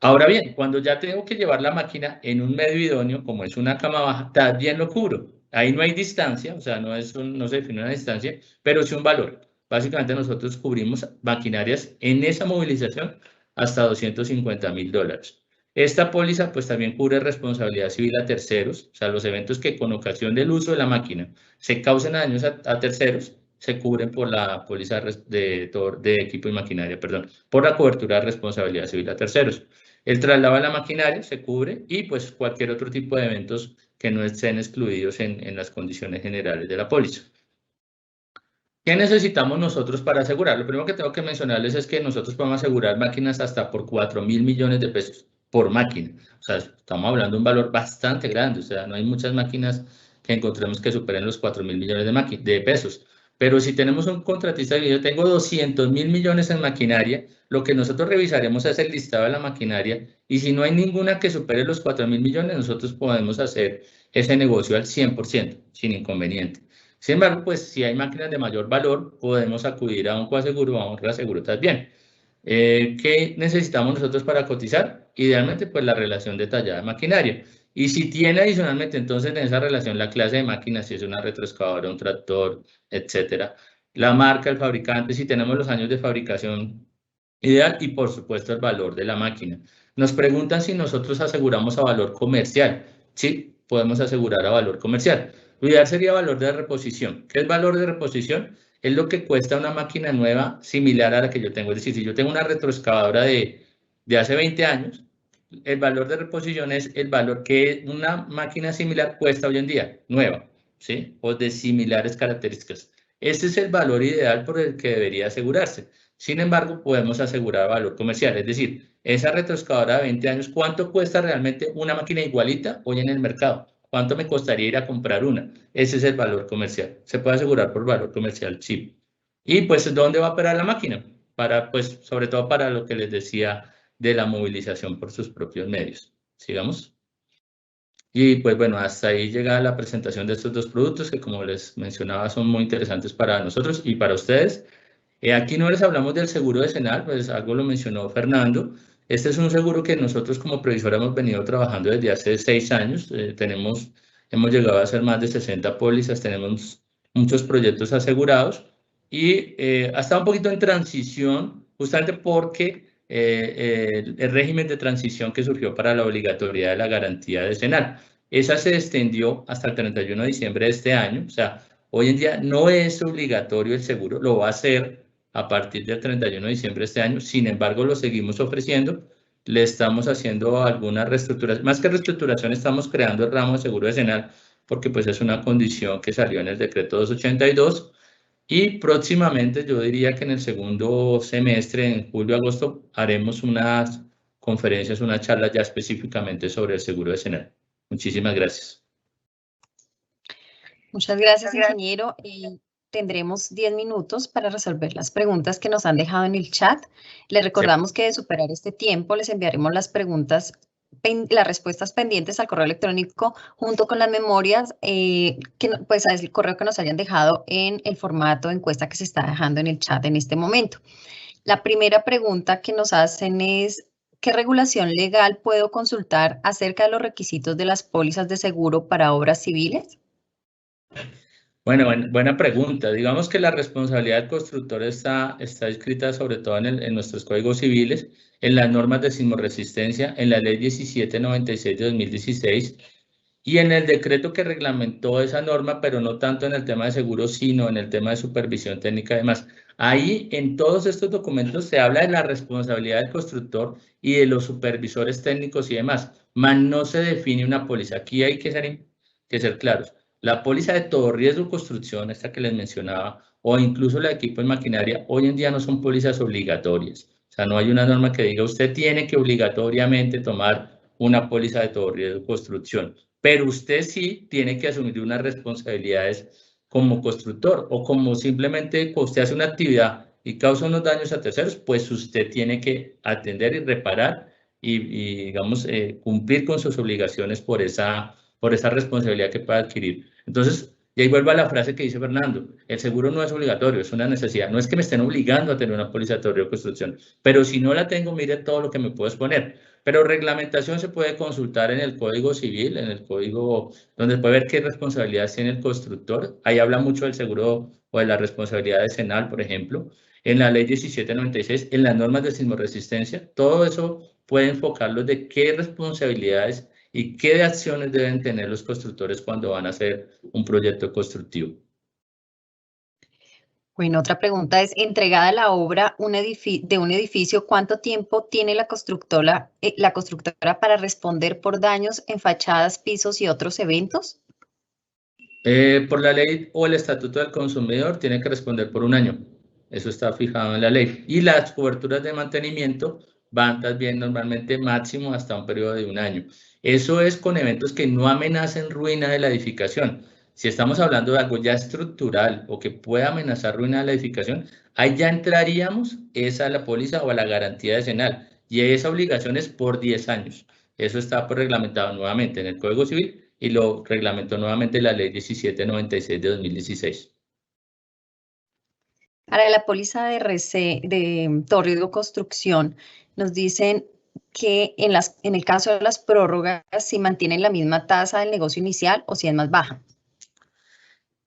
Ahora bien, cuando ya tengo que llevar la máquina en un medio idóneo, como es una cama baja, también lo cubro. Ahí no hay distancia, o sea, no se define una distancia, pero sí un valor. Básicamente nosotros cubrimos maquinarias en esa movilización hasta $250.000. Esta póliza pues también cubre responsabilidad civil a terceros, o sea, los eventos que con ocasión del uso de la máquina se causen daños a terceros, se cubren por la póliza de equipo y maquinaria, perdón, por la cobertura de responsabilidad civil a terceros. El traslado de la maquinaria se cubre y pues cualquier otro tipo de eventos que no estén excluidos en las condiciones generales de la póliza. ¿Qué necesitamos nosotros para asegurar? Lo primero que tengo que mencionarles es que nosotros podemos asegurar máquinas hasta por 4.000 millones de pesos por máquina. O sea, estamos hablando de un valor bastante grande. O sea, no hay muchas máquinas que encontremos que superen los 4.000 millones de pesos. Pero si tenemos un contratista que yo tengo 200.000 millones en maquinaria, lo que nosotros revisaremos es el listado de la maquinaria y si no hay ninguna que supere los 4.000 millones, nosotros podemos hacer ese negocio al 100%, sin inconveniente. Sin embargo, pues si hay máquinas de mayor valor, podemos acudir a un coaseguro o a un reaseguro también. ¿Qué necesitamos nosotros para cotizar? Idealmente, pues la relación detallada de maquinaria. Y si tiene adicionalmente entonces en esa relación la clase de máquinas, si es una retroexcavadora, un tractor, etcétera, la marca, el fabricante, si tenemos los años de fabricación ideal y por supuesto el valor de la máquina. Nos preguntan si nosotros aseguramos a valor comercial. Sí, podemos asegurar a valor comercial. Lo ideal sería valor de reposición. ¿Qué es valor de reposición? es lo que cuesta una máquina nueva similar a la que yo tengo. Es decir, si yo tengo una retroexcavadora de hace 20 años, el valor de reposición es el valor que una máquina similar cuesta hoy en día, nueva, ¿sí? O de similares características. Ese es el valor ideal por el que debería asegurarse. Sin embargo, podemos asegurar valor comercial, es decir, esa retroexcavadora de 20 años, ¿cuánto cuesta realmente una máquina igualita hoy en el mercado? ¿Cuánto me costaría ir a comprar una? Ese es el valor comercial. Se puede asegurar por valor comercial, sí. Y pues, ¿dónde va a operar la máquina? Para, pues, sobre todo para lo que les decía de la movilización por sus propios medios. Sigamos. Y pues bueno, hasta ahí llega la presentación de estos dos productos que, como les mencionaba, son muy interesantes para nosotros y para ustedes. Aquí no les hablamos del seguro decenal, pues algo lo mencionó Fernando. Este es un seguro que nosotros como Previsora hemos venido trabajando desde hace 6 años. Hemos llegado a hacer más de 60 pólizas, tenemos muchos proyectos asegurados y ha estado un poquito en transición justamente porque el régimen de transición que surgió para la obligatoriedad de la garantía decenal. Esa se extendió hasta el 31 de diciembre de este año, o sea, hoy en día no es obligatorio el seguro, lo va a ser a partir del 31 de diciembre de este año, sin embargo lo seguimos ofreciendo, le estamos haciendo algunas reestructuraciones, más que reestructuración estamos creando el ramo de seguro decenal porque pues es una condición que salió en el decreto 282 y próximamente yo diría que en el segundo semestre, en julio-agosto, haremos unas conferencias, unas charlas ya específicamente sobre el seguro decenal. Muchísimas gracias. Muchas gracias, ingeniero. Tendremos 10 minutos para resolver las preguntas que nos han dejado en el chat. Les recordamos que de superar este tiempo les enviaremos las respuestas pendientes al correo electrónico junto con las memorias, pues al correo que nos hayan dejado en el formato de encuesta que se está dejando en el chat en este momento. La primera pregunta que nos hacen es, ¿qué regulación legal puedo consultar acerca de los requisitos de las pólizas de seguro para obras civiles? Bueno, buena pregunta. Digamos que la responsabilidad del constructor está escrita sobre todo en nuestros códigos civiles, en las normas de sismoresistencia, en la ley 1796 de 2016 y en el decreto que reglamentó esa norma, pero no tanto en el tema de seguros, sino en el tema de supervisión técnica y demás. Ahí, en todos estos documentos, se habla de la responsabilidad del constructor y de los supervisores técnicos y demás, mas no se define una póliza. Aquí hay que ser claros. La póliza de todo riesgo de construcción, esta que les mencionaba, o incluso la de equipo y maquinaria, hoy en día no son pólizas obligatorias. O sea, no hay una norma que diga usted tiene que obligatoriamente tomar una póliza de todo riesgo de construcción, pero usted sí tiene que asumir unas responsabilidades como constructor o como simplemente usted hace una actividad y causa unos daños a terceros, pues usted tiene que atender y reparar y digamos, cumplir con sus obligaciones por esa responsabilidad que puede adquirir. Entonces, y ahí vuelvo a la frase que dice Fernando, el seguro no es obligatorio, es una necesidad. No es que me estén obligando a tener una póliza de todo riesgo de construcción, pero si no la tengo, mire todo lo que me puedo exponer. Pero reglamentación se puede consultar en el Código Civil, en el Código, donde puede ver qué responsabilidades tiene el constructor. Ahí habla mucho del seguro o de la responsabilidad decenal, por ejemplo. En la ley 1796, en las normas de sismoresistencia, todo eso puede enfocarlo de qué responsabilidades y qué acciones deben tener los constructores cuando van a hacer un proyecto constructivo. Bueno, otra pregunta es, entregada la obra de un edificio, ¿cuánto tiempo tiene la constructora para responder por daños en fachadas, pisos y otros eventos? Por la ley o el Estatuto del Consumidor tiene que responder por 1 año. Eso está fijado en la ley. Y las coberturas de mantenimiento van también normalmente máximo hasta un periodo de 1 año. Eso es con eventos que no amenacen ruina de la edificación. Si estamos hablando de algo ya estructural o que pueda amenazar ruina de la edificación, ahí ya entraríamos a la póliza o a la garantía decenal. Y esa obligación es por 10 años. Eso está reglamentado nuevamente en el Código Civil y lo reglamentó nuevamente la ley 1796 de 2016. Para la póliza de todo riesgo construcción, nos dicen que en el caso de las prórrogas, si mantienen la misma tasa del negocio inicial o si es más baja.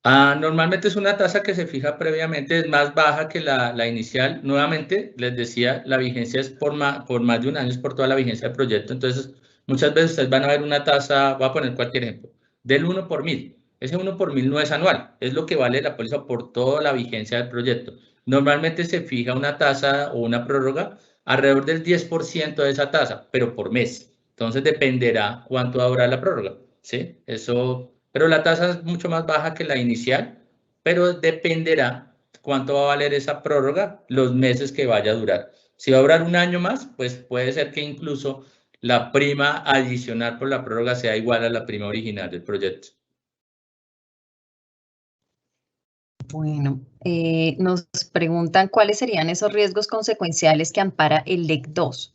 Normalmente es una tasa que se fija previamente, es más baja que la inicial. Nuevamente, les decía, la vigencia es por más de 1 año, es por toda la vigencia del proyecto. Entonces, muchas veces ustedes van a ver una tasa, voy a poner cualquier ejemplo, del 1 por 1000. Ese 1 por 1000 no es anual, es lo que vale la póliza por toda la vigencia del proyecto. Normalmente se fija una tasa o una prórroga alrededor del 10% de esa tasa, pero por mes. Entonces dependerá cuánto va a durar la prórroga, ¿sí? Eso, pero la tasa es mucho más baja que la inicial, pero dependerá cuánto va a valer esa prórroga los meses que vaya a durar. Si va a durar un año más, pues puede ser que incluso la prima adicional por la prórroga sea igual a la prima original del proyecto. Bueno, nos preguntan cuáles serían esos riesgos consecuenciales que ampara el LEC 2.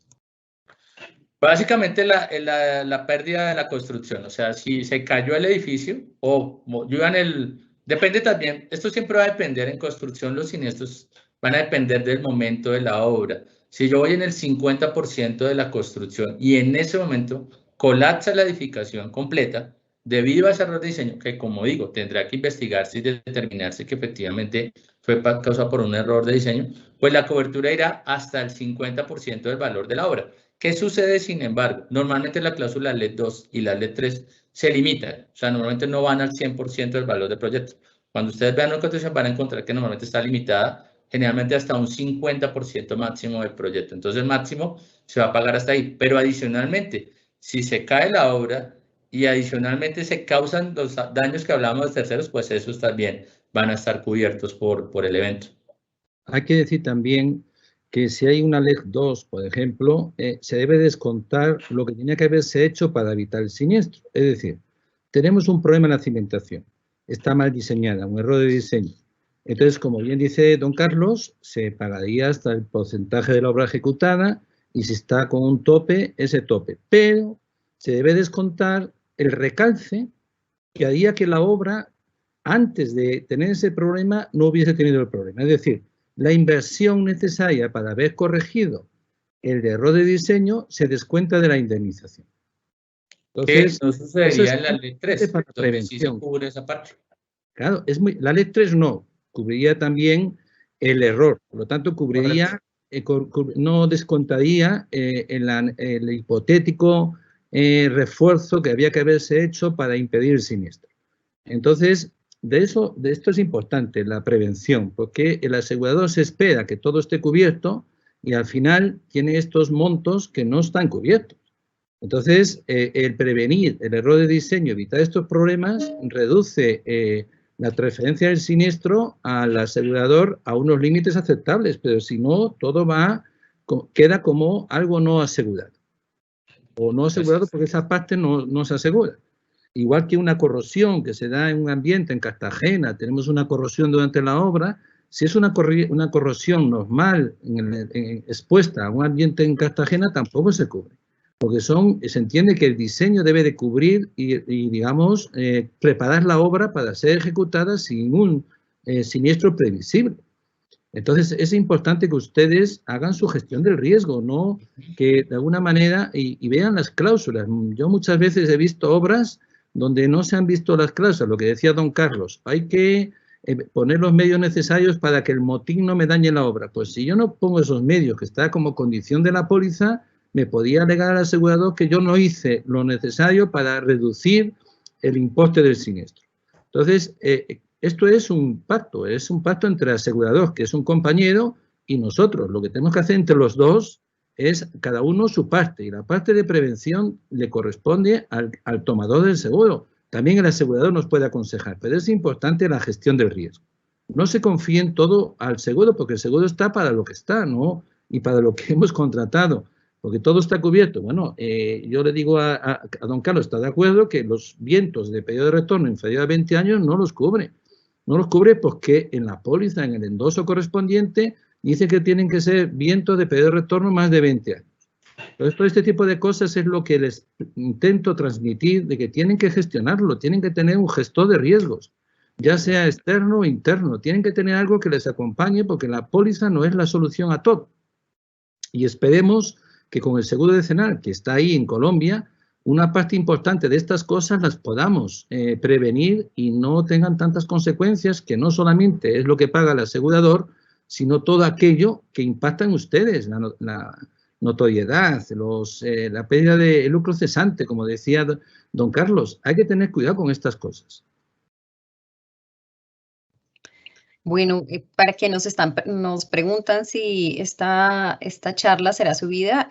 Básicamente la pérdida de la construcción, o sea, si se cayó el edificio o yo iba en el... Depende también, esto siempre va a depender en construcción, los siniestros van a depender del momento de la obra. Si yo voy en el 50% de la construcción y en ese momento colapsa la edificación completa, debido a ese error de diseño, que como digo, tendrá que investigarse y determinarse que efectivamente fue causado por un error de diseño, pues la cobertura irá hasta el 50% del valor de la obra. ¿Qué sucede, sin embargo? Normalmente la cláusula LED 2 y la LED 3 se limitan, o sea, normalmente no van al 100% del valor del proyecto. Cuando ustedes vean una cotización van a encontrar que normalmente está limitada generalmente hasta un 50% máximo del proyecto. Entonces, máximo se va a pagar hasta ahí. Pero adicionalmente, si se cae la obra y adicionalmente se causan los daños que hablábamos de terceros, pues esos también van a estar cubiertos por el evento. Hay que decir también que si hay una LEC 2, por ejemplo, se debe descontar lo que tenía que haberse hecho para evitar el siniestro. Es decir, tenemos un problema en la cimentación, está mal diseñada, un error de diseño. Entonces, como bien dice don Carlos, se pagaría hasta el porcentaje de la obra ejecutada y si está con un tope, ese tope. Pero se debe descontar el recalce que haría que la obra, antes de tener ese problema, no hubiese tenido el problema. Es decir, la inversión necesaria para haber corregido el error de diseño se descuenta de la indemnización. Entonces, ¿qué no sucedería en la ley 3? Para prevención. Sí se cubre esa parte. Claro, la ley 3 no, cubriría también el error, por lo tanto cubriría, no descontaría el hipotético refuerzo que había que haberse hecho para impedir el siniestro. Entonces, de esto es importante, la prevención, porque el asegurador se espera que todo esté cubierto y al final tiene estos montos que no están cubiertos. Entonces, el prevenir el error de diseño, evitar estos problemas, reduce la transferencia del siniestro al asegurador a unos límites aceptables, pero si no, todo queda como algo no asegurado. O no asegurado porque esa parte no se asegura. Igual que una corrosión que se da en un ambiente en Cartagena, tenemos una corrosión durante la obra, si es una corrosión normal expuesta a un ambiente en Cartagena, tampoco se cubre. Porque se entiende que el diseño debe de cubrir y digamos, preparar la obra para ser ejecutada sin un siniestro previsible. Entonces, es importante que ustedes hagan su gestión del riesgo, ¿no? Que de alguna manera, y vean las cláusulas. Yo muchas veces he visto obras donde no se han visto las cláusulas, lo que decía don Carlos. Hay que poner los medios necesarios para que el motín no me dañe la obra. Pues si yo no pongo esos medios, que está como condición de la póliza, me podía alegar al asegurador que yo no hice lo necesario para reducir el importe del siniestro. Entonces, esto es un pacto entre el asegurador, que es un compañero, y nosotros. Lo que tenemos que hacer entre los dos es cada uno su parte, y la parte de prevención le corresponde al tomador del seguro. También el asegurador nos puede aconsejar, pero es importante la gestión del riesgo. No se confíen todo al seguro, porque el seguro está para lo que está, ¿no? Y para lo que hemos contratado, porque todo está cubierto. Bueno, yo le digo a don Carlos, ¿está de acuerdo que los vientos de periodo de retorno inferior a 20 años no los cubre? No los cubre porque en la póliza, en el endoso correspondiente, dice que tienen que ser vientos de periodo de retorno más de 20 años. Entonces, todo este tipo de cosas es lo que les intento transmitir, de que tienen que gestionarlo, tienen que tener un gestor de riesgos, ya sea externo o interno, tienen que tener algo que les acompañe porque la póliza no es la solución a todo. Y esperemos que con el seguro decenal, que está ahí en Colombia, una parte importante de estas cosas las podamos prevenir y no tengan tantas consecuencias, que no solamente es lo que paga el asegurador, sino todo aquello que impacta en ustedes, la notoriedad, la pérdida de lucro cesante, como decía don Carlos. Hay que tener cuidado con estas cosas. Bueno, para que nos preguntan si esta charla será subida,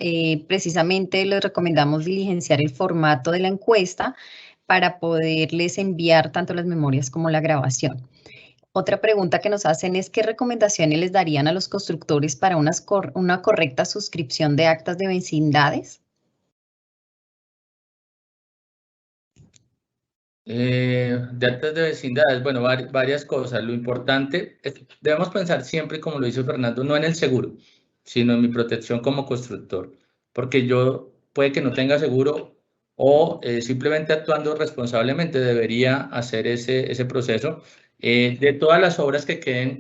precisamente les recomendamos diligenciar el formato de la encuesta para poderles enviar tanto las memorias como la grabación. Otra pregunta que nos hacen es ¿qué recomendaciones les darían a los constructores para una correcta suscripción de actas de vecindades? De actas de vecindades, bueno, varias cosas. Lo importante es, debemos pensar siempre, como lo dice Fernando, no en el seguro, sino en mi protección como constructor, porque yo puede que no tenga seguro o simplemente actuando responsablemente debería hacer ese proceso de todas las obras que queden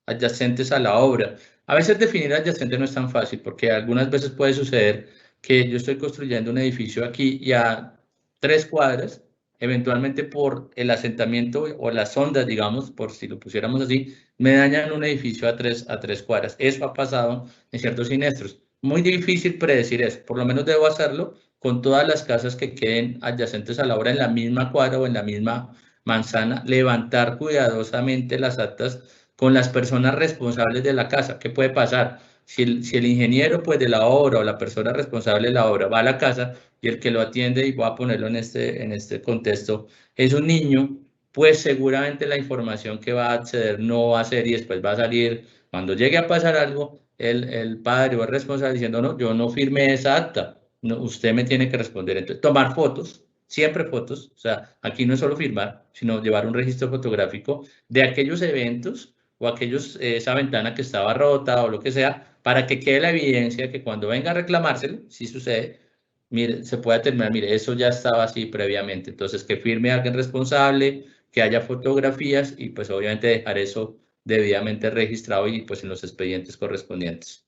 adyacentes a la obra. A veces definir adyacente no es tan fácil, porque algunas veces puede suceder que yo estoy construyendo un edificio aquí y a 3 cuadras, eventualmente por el asentamiento o las ondas, digamos, por si lo pusiéramos así, me dañan un edificio a tres cuadras. Eso ha pasado en ciertos siniestros. Muy difícil predecir eso, por lo menos debo hacerlo con todas las casas que queden adyacentes a la obra en la misma cuadra o en la misma manzana, levantar cuidadosamente las actas con las personas responsables de la casa. ¿Qué puede pasar? Si el ingeniero pues, de la obra o la persona responsable de la obra va a la casa y el que lo atiende, y voy a ponerlo en este contexto, es un niño, pues seguramente la información que va a acceder no va a ser y después va a salir, cuando llegue a pasar algo, el padre o el responsable diciendo, no, yo no firmé esa acta, no, usted me tiene que responder. Entonces, tomar fotos, siempre fotos, o sea, aquí no es solo firmar, sino llevar un registro fotográfico de aquellos eventos o esa ventana que estaba rota o lo que sea, para que quede la evidencia que cuando venga a reclamárselo, si sucede, mire, se pueda terminar, mire, eso ya estaba así previamente. Entonces, que firme alguien responsable, que haya fotografías y pues obviamente dejar eso debidamente registrado y pues en los expedientes correspondientes.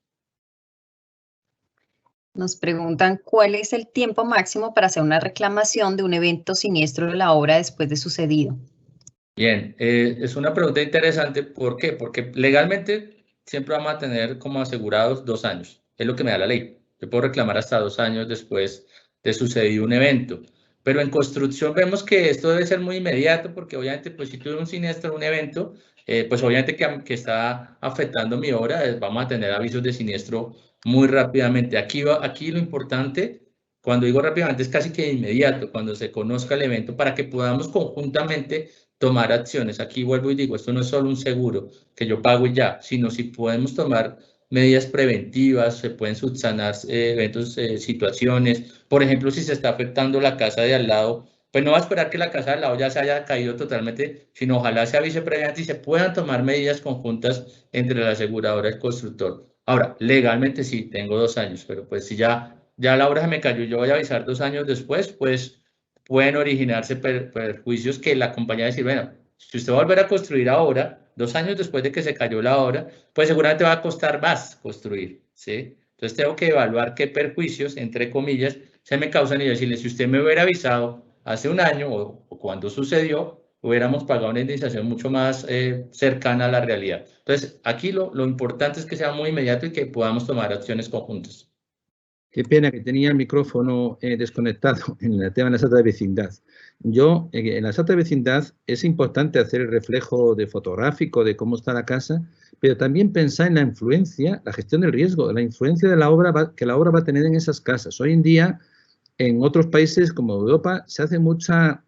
Nos preguntan cuál es el tiempo máximo para hacer una reclamación de un evento siniestro de la obra después de sucedido. Bien, es una pregunta interesante. ¿Por qué? Porque legalmente siempre vamos a tener como asegurados 2 años. Es lo que me da la ley. Yo puedo reclamar hasta 2 años después de sucedido un evento. Pero en construcción vemos que esto debe ser muy inmediato porque obviamente pues si tuve un siniestro, un evento, pues obviamente que está afectando mi obra, vamos a tener avisos de siniestro muy rápidamente. Aquí lo importante, cuando digo rápidamente, es casi que inmediato, cuando se conozca el evento para que podamos conjuntamente tomar acciones. Aquí vuelvo y digo, esto no es solo un seguro que yo pago y ya, sino si podemos tomar medidas preventivas, se pueden subsanar eventos, situaciones. Por ejemplo, si se está afectando la casa de al lado, pues no va a esperar que la casa de al lado ya se haya caído totalmente, sino ojalá se avise previamente y se puedan tomar medidas conjuntas entre la aseguradora y el constructor. Ahora, legalmente sí, tengo 2 años, pero pues si ya la obra se me cayó y yo voy a avisar 2 años después, pues pueden originarse perjuicios que la compañía va a decir, bueno, si usted va a volver a construir ahora, 2 años después de que se cayó la obra, pues seguramente va a costar más construir, ¿sí? Entonces tengo que evaluar qué perjuicios, entre comillas, se me causan y decirle, si usted me hubiera avisado hace 1 año o cuando sucedió, hubiéramos pagado una indemnización mucho más cercana a la realidad. Entonces, aquí lo importante es que sea muy inmediato y que podamos tomar acciones conjuntas. Qué pena que tenía el micrófono desconectado en el tema de las actas de vecindad. Yo, en las actas de vecindad es importante hacer el reflejo de fotográfico de cómo está la casa, pero también pensar en la influencia, la gestión del riesgo, la influencia de la obra que la obra va a tener en esas casas. Hoy en día, en otros países como Europa, se hace mucha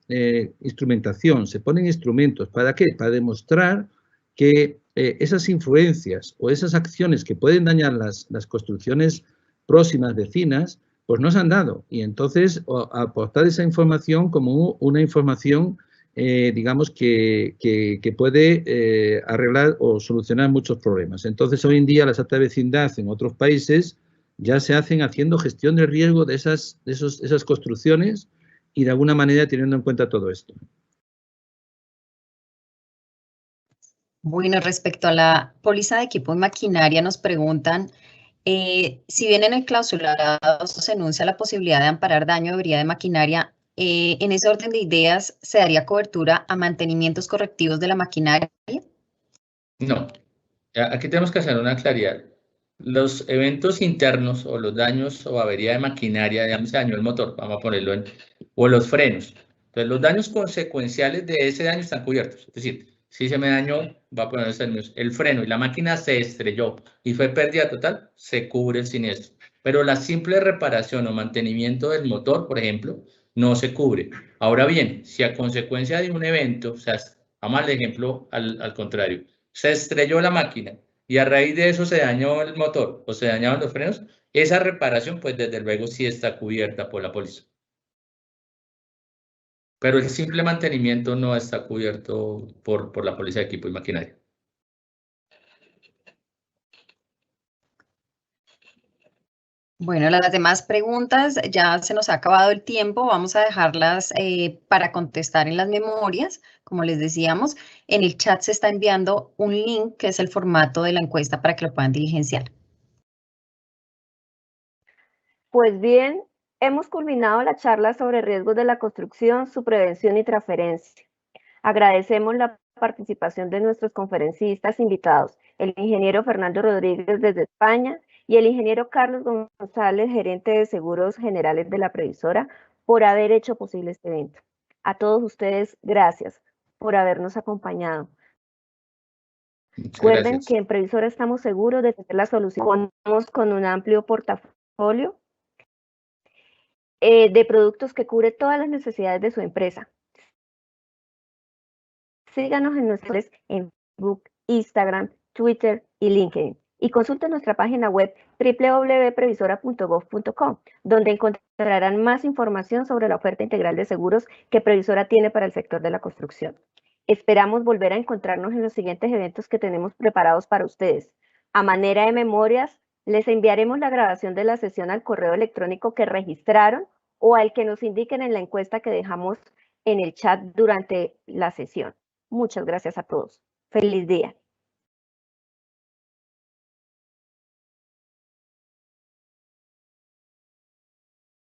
instrumentación, se ponen instrumentos. ¿Para qué? Para demostrar que esas influencias o esas acciones que pueden dañar las construcciones próximas vecinas, pues no se han dado. Y entonces aportar esa información como una información, digamos, que puede arreglar o solucionar muchos problemas. Entonces, hoy en día las actas de vecindad en otros países ya se hacen haciendo gestión de riesgo de esas construcciones y de alguna manera teniendo en cuenta todo esto. Bueno, respecto a la póliza de equipo y maquinaria, nos preguntan si bien en el clausulado se enuncia la posibilidad de amparar daño o avería de maquinaria, en ese orden de ideas, ¿se daría cobertura a mantenimientos correctivos de la maquinaria? No, aquí tenemos que hacer una claridad. Los eventos internos o los daños o avería de maquinaria, digamos, se dañó el motor, vamos a ponerlo o los frenos. Entonces, los daños consecuenciales de ese daño están cubiertos. Es decir, Si se me dañó, va a ponerse el freno y la máquina se estrelló y fue pérdida total, se cubre el siniestro. Pero la simple reparación o mantenimiento del motor, por ejemplo, no se cubre. Ahora bien, si a consecuencia de un evento, o sea, vamos al ejemplo al contrario, se estrelló la máquina y a raíz de eso se dañó el motor o se dañaron los frenos, esa reparación, pues desde luego sí está cubierta por la póliza. Pero el simple mantenimiento no está cubierto por la póliza de equipo y maquinaria. Bueno, las demás preguntas ya se nos ha acabado el tiempo, vamos a dejarlas para contestar en las memorias. Como les decíamos, en el chat se está enviando un link que es el formato de la encuesta para que lo puedan diligenciar. Pues bien, hemos culminado la charla sobre riesgos de la construcción, su prevención y transferencia. Agradecemos la participación de nuestros conferencistas invitados, el ingeniero Fernando Rodríguez desde España y el ingeniero Carlos González, gerente de Seguros Generales de la Previsora, por haber hecho posible este evento. A todos ustedes, gracias por habernos acompañado. Recuerden que en Previsora estamos seguros de tener la solución. Contamos con un amplio portafolio de productos que cubre todas las necesidades de su empresa. Síganos en nuestros en Facebook, Instagram, Twitter y LinkedIn. Y consulten nuestra página web www.previsora.gov.co, donde encontrarán más información sobre la oferta integral de seguros que Previsora tiene para el sector de la construcción. Esperamos volver a encontrarnos en los siguientes eventos que tenemos preparados para ustedes. A manera de memorias, les enviaremos la grabación de la sesión al correo electrónico que registraron o al que nos indiquen en la encuesta que dejamos en el chat durante la sesión. Muchas gracias a todos. Feliz día.